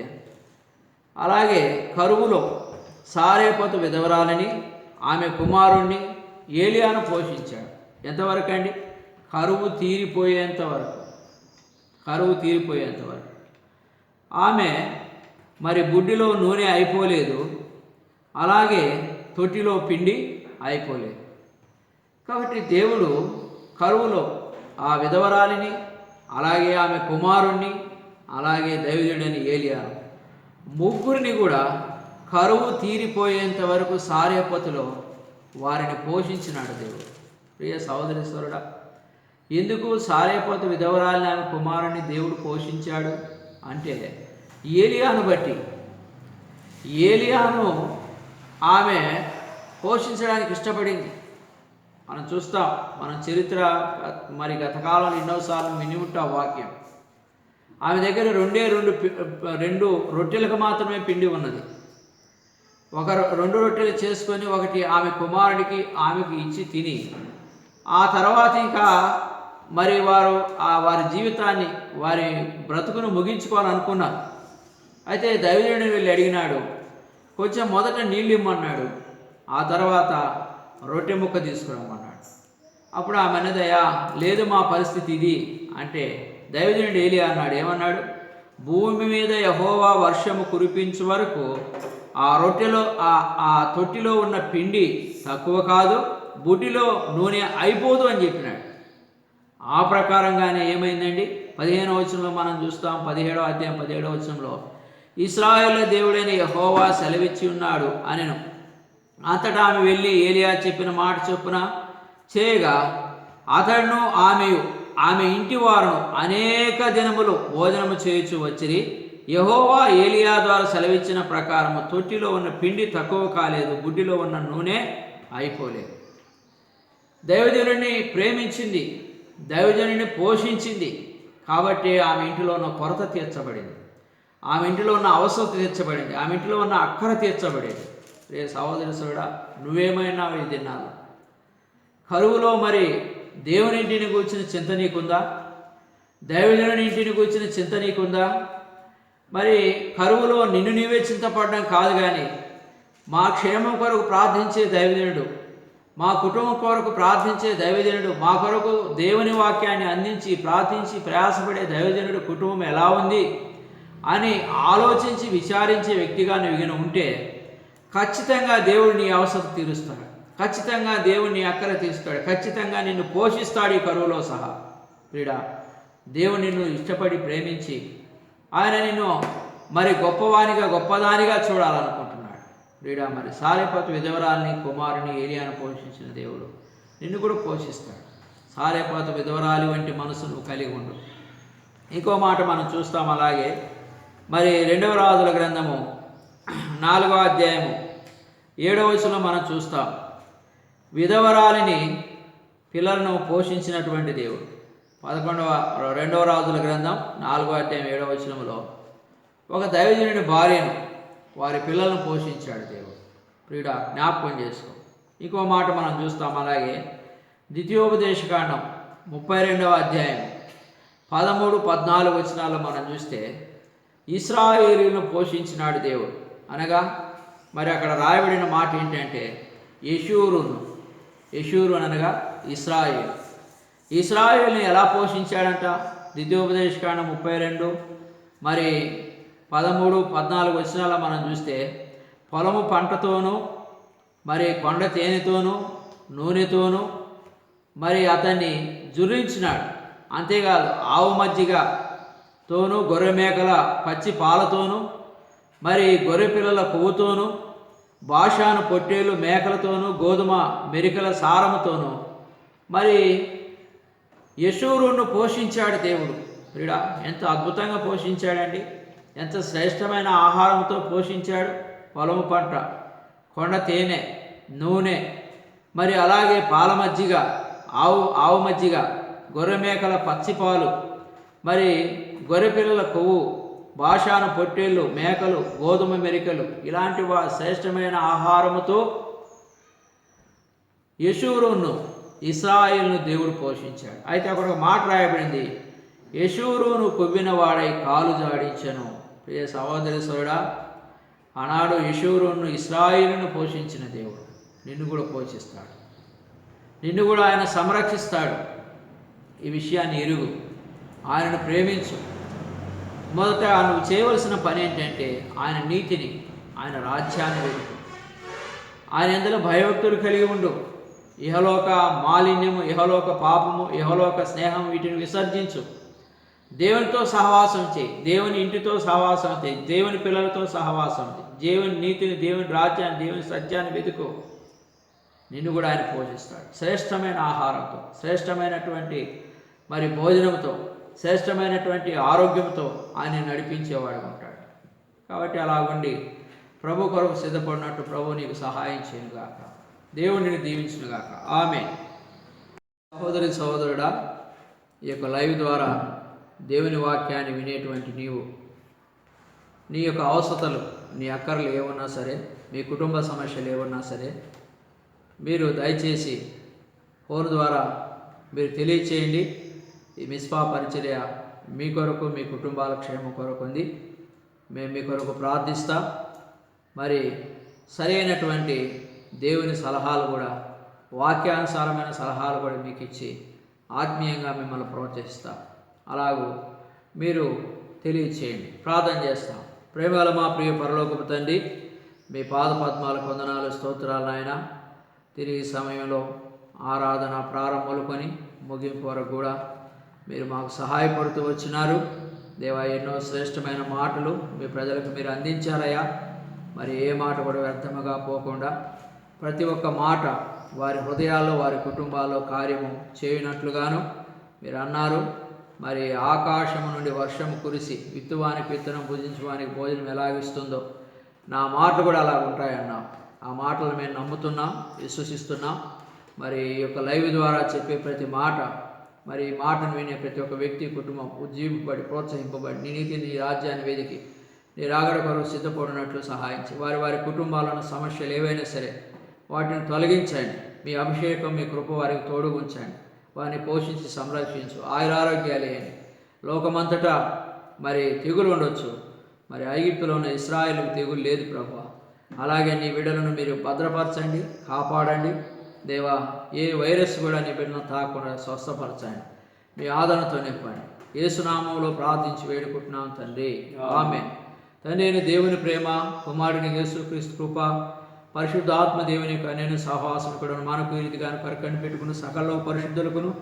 అలాగే కరువులో సారేపతు విధవరాలని ఆమె కుమారుణ్ణి ఏలియాను పోషించాడు. ఎంతవరకు అండి? కరువు తీరిపోయేంత వరకు. ఆమె మరి బుడ్డిలో నూనె అయిపోలేదు. అలాగే తొట్టిలో పిండి అయిపోలేదు. కాబట్టి దేవుడు కరువులో ఆ విధవరాలిని, అలాగే ఆమె కుమారుణ్ణి, అలాగే దైవజనుడని ఏలియా ముగ్గురిని కూడా కరువు తీరిపోయేంత వరకు సారేపతిలో వారిని పోషించినాడు దేవుడు. ప్రియ సహోదరేశ్వరుడా, ఎందుకు సారేపతి విధవరాలిని ఆమె కుమారుణ్ణి దేవుడు పోషించాడు అంటే ఏలియాను బట్టి. ఏలియాను ఆమె పోషించడానికి ఇష్టపడింది. మనం చూస్తాం, మన చరిత్ర మరి గతకాలంలో ఎన్నోసార్లు విని ఉంటాం వాక్యం. ఆమె దగ్గర రెండు రొట్టెలకు మాత్రమే పిండి ఉన్నది. ఒక 2 రొట్టెలు చేసుకొని ఒకటి ఆమె కుమారుడికి ఆమెకి ఇచ్చి తిని, ఆ తర్వాత ఇంకా మరి వారి జీవితాన్ని, వారి బ్రతుకును ముగించుకోవాలనుకున్నారు. అయితే దైవజనుడు వెళ్ళి అడిగినాడు, కొంచెం మొదట నీళ్ళు ఇమ్మన్నాడు, ఆ తర్వాత రొట్టె ముక్క తీసుకురమ్మన్నాడు. అప్పుడు ఆమె అన్నదయ్యా, లేదు మా పరిస్థితి ఇది అంటే దైవజనుడు ఏలియా అన్నాడు, ఏమన్నాడు? భూమి మీద యెహోవా వర్షము కురిపించు వరకు ఆ రొట్టెలో ఆ తొట్టిలో ఉన్న పిండి తక్కువ కాదు, బుడ్డిలో నూనె అయిపోదు అని చెప్పినాడు. ఆ ప్రకారంగానే ఏమైందండి? 15వ వచనంలో మనం చూస్తాం, 17వ అధ్యాయం 17వ వచనంలో, ఇశ్రాయేలు దేవుడైన యెహోవా సెలవిచ్చి ఉన్నాడు అనెను. అంతటా ఆమె వెళ్ళి ఏలియా చెప్పిన మాట చొప్పున చేయగా అతడును ఆమె ఇంటి వారును అనేక దినములు భోజనము చేయుచు వచ్చిరి. యెహోవా ఏలియా ద్వారా సెలవిచ్చిన ప్రకారము తొట్టిలో ఉన్న పిండి తక్కువ కాలేదు, బుడ్డిలో ఉన్న నూనె అయిపోలేదు. దైవజనుడిని ప్రేమించింది, దైవజనుడిని పోషించింది. కాబట్టి ఆమె ఇంటిలో ఉన్న కొరత తీర్చబడింది, ఆమె ఇంటిలో ఉన్న అవసరం తీర్చబడింది, ఆమె ఇంటిలో ఉన్న అక్కర తీర్చబడింది. రే సహోదరుడా, నువ్వేమైనా ఈ దినాలు కరువులో మరి దేవుని ఇంటిని కూర్చిన చింత నీకుందా? దైవజనుని ఇంటిని కూర్చిన చింత నీకుందా? మరి కరువులో నిన్ను నీవే చింతపడడం కాదు, కానీ మా క్షేమం కొరకు ప్రార్థించే దైవజనుడు, మా కుటుంబం కొరకు ప్రార్థించే దైవజనుడు, మా కొరకు దేవుని వాక్యాన్ని అందించి ప్రార్థించి ప్రయాసపడే దైవజనుడు కుటుంబం ఎలా ఉంది అని ఆలోచించి విచారించే వ్యక్తిగా నువ్వు ఉంటే ఖచ్చితంగా దేవుడు నీ అవసరం తీరుస్తాడు, ఖచ్చితంగా దేవుడు నీ అక్కర తీరుస్తాడు, ఖచ్చితంగా నిన్ను పోషిస్తాడు ఈ కరువులో సహా. ప్రియుడా, దేవుడు నిన్ను ఇష్టపడి ప్రేమించి ఆయన నిన్ను మరి గొప్పదానిగా చూడాలనుకుంటున్నాడు. ప్రియుడా, మరి సారేపతు విధవరాల్ని కుమారుని ఏలియాను పోషించిన దేవుడు నిన్ను కూడా పోషిస్తాడు. సారేపతు విధవరాలి వంటి మనసు నువ్వు కలిగి ఉండు. ఇంకో మాట మనం చూస్తాం, అలాగే మరి 2వ రాజుల గ్రంథము 4వ అధ్యాయము 7వ వచనంలో మనం చూస్తాం, విధవరాలిని పిల్లలను పోషించినటువంటి దేవుడు. 2వ రాజుల గ్రంథం 4వ అధ్యాయం 7వ వచనంలో ఒక దైవజనుడి భార్యను, వారి పిల్లలను పోషించాడు దేవుడు. ప్రియుడా, జ్ఞాపకం చేసుకో. ఇంకో మాట మనం చూస్తాం, అలాగే ద్వితీయోపదేశకాండం 32వ అధ్యాయం 13-14 వచనాల్లో మనం చూస్తే ఇశ్రాయేలును పోషించినాడు దేవుడు. అనగా మరి అక్కడ రాయబడిన మాట ఏంటంటే యెషూరు అనగా ఇశ్రాయేలుని ఎలా పోషించాడంట? ద్వితీయోపదేశకాండం 32 మరి 13-14 వచనాల్లో మనం చూస్తే పొలము పంటతోనూ మరి కొండ తేనెతోనూ నూనెతోనూ మరి అతన్ని జుర్రించినాడు. అంతేకాదు ఆవు మజ్జిగతోనూ గొర్రె మేకల పచ్చి పాలతోనూ మరి గొర్రె పిల్లల కొవ్వుతోనూ బాషాను పొట్టేలు మేకలతోనూ గోధుమ మెరికల సారముతోనూ మరి యెషూరును పోషించాడు దేవుడు. ప్రియుడా, ఎంత అద్భుతంగా పోషించాడండి! ఎంత శ్రేష్టమైన ఆహారంతో పోషించాడు. పొలము పంట, కొండ తేనె, నూనె, మరి అలాగే పాల మజ్జిగ, ఆవు మజ్జిగ, గొర్రె మేకల పచ్చిపాలు, మరి గొర్రె పిల్లల కొవ్వు, బాషాను పొట్టేళ్ళు, మేకలు, గోధుమ మెరికలు, ఇలాంటి శ్రేష్టమైన ఆహారముతో యెషూరును ఇశ్రాయేలును దేవుడు పోషించాడు. అయితే అక్కడ ఒక మాట రాయబడింది, యెషూరును కొవ్విన వాడై కాలు జాడించెను. ప్రియ సహోదరేశ్వరుడా, ఆనాడు యెషూరును ఇశ్రాయేలును పోషించిన దేవుడు నిన్ను కూడా పోషిస్తాడు, నిన్ను కూడా ఆయన సంరక్షిస్తాడు. ఈ విషయాన్ని ఎరుగు, ఆయనను ప్రేమించు. మొదట నువ్వు చేయవలసిన పని ఏంటంటే ఆయన నీతిని, ఆయన రాజ్యాన్ని వెతుకు. ఆయన ఎందులో భయభక్తులు కలిగి ఉండు. ఇహలోక మాలిన్యము, ఇహలోక పాపము, ఇహలోక స్నేహం వీటిని విసర్జించు. దేవునితో సహవాసం చేయి, దేవుని ఇంటితో సహవాసం చేయి, దేవుని పిల్లలతో సహవాసం చేయి, దేవుని నీతిని, దేవుని రాజ్యాన్ని, దేవుని సత్యాన్ని వెతుకు. నిన్ను కూడా ఆయన పోషిస్తాడు. శ్రేష్టమైన ఆహారంతో, శ్రేష్టమైనటువంటి మరి భోజనంతో, శ్రేష్టమైనటువంటి ఆరోగ్యంతో ఆయన నడిపించేవాడు ఉంటాడు. కాబట్టి అలాగుండి ప్రభు కొరకు సిద్ధపడినట్టు ప్రభు నీకు సహాయం చేయనుగాక. దేవుడిని దీవించునుగాక. ఆమేన్. సహోదరి సహోదరుడా, ఈ యొక్క లైవ్ ద్వారా దేవుని వాక్యాన్ని వినేటువంటి నీవు నీ యొక్క అవసరతలు, నీ అక్కర్లు ఏమన్నా సరే, మీ కుటుంబ సమస్యలు ఏమన్నా సరే, మీరు దయచేసి ఫోన్ ద్వారా మీరు తెలియచేయండి. ఈ మిస్పా పరిచర్య మీ కొరకు, మీ కుటుంబాల క్షేమం కొరకు ఉంది. మేము మీ కొరకు ప్రార్థిస్తాం. మరి సరైనటువంటి దేవుని సలహాలు కూడా, వాక్యానుసారమైన సలహాలు కూడా మీకు ఇచ్చి ఆత్మీయంగా మిమ్మల్ని ప్రోత్సహిస్తాం. అలాగూ మీరు తెలియచేయండి. ప్రార్థన చేస్తాం. ప్రేమగల మా ప్రియ పరలోకపు తండ్రి, మీ పాద పద్మాలకు వందనాలు, స్తోత్రాలు నాయన. తిరిగి సమయంలో ఆరాధన ప్రారంభములుకొని ముగింపు వరకు కూడా మీరు మాకు సహాయపడుతూ వచ్చినారు దేవా. ఎన్నో శ్రేష్టమైన మాటలు మీ ప్రజలకు మీరు అందించారయ్యా. మరి ఏ మాట కూడా వ్యర్థముగా పోకుండా ప్రతి ఒక్క మాట వారి హృదయాల్లో, వారి కుటుంబాల్లో కార్యము చేయనట్లుగాను మీరు అన్నారు. మరి ఆకాశము నుండి వర్షము కురిసి విత్తువానికి విత్తనం, భుజించువానికి భోజనం ఎలాగిస్తుందో నా మాటలు కూడా అలా ఉంటాయన్నాం. ఆ మాటలు మేము నమ్ముతున్నాం, విశ్వసిస్తున్నాం. మరి ఈ యొక్క లైవ్ ద్వారా చెప్పే ప్రతి మాట, మరి ఈ మాటను వినే ప్రతి ఒక్క వ్యక్తి, కుటుంబం ఉజ్జీవింపబడి, ప్రోత్సహింపబడి నీ నీతిని, నీ రాజ్యాన్ని వెదికి నీ రాగడ కొరకు సిద్ధపడినట్లు సహాయించి వారి వారి కుటుంబాలను సమస్యలు ఏవైనా సరే వాటిని తొలగించండి. మీ అభిషేకం, మీ కృప వారికి తోడు ఉంచండి. వారిని పోషించి సంరక్షించు. ఆయురారోగ్యాలేయండి. లోకమంతటా మరి తెగులు ఉండొచ్చు. మరి ఐగుప్తులో ఉన్న ఇశ్రాయేలుకు తెగులు లేదు ప్రభువా. అలాగే నీ బిడ్డలను మీరు భద్రపరచండి, కాపాడండి దేవా. ఏ వైరస్ కూడా నీ బిడ్డను తాకుండా స్వస్థపరచండి. మీ ఆదరణతో నింపండి. యేసునామంలో ప్రార్థించి వేడుకుంటున్నాం తండ్రి. ఆమేన్. తండ్రి అయిన దేవుని ప్రేమ, కుమారుని యేసుక్రీస్తు కృప, పరిశుద్ధాత్మ దేవుని యొక్క నేను సహవాసం కూడా మనకు రీతిగా కరకని పెట్టుకున్న సకల పరిశుద్ధులకును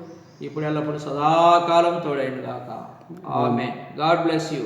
ఇప్పుడు ఎల్లప్పుడు సదాకాలం తోడైంది గాక. ఆమేన్. God bless you.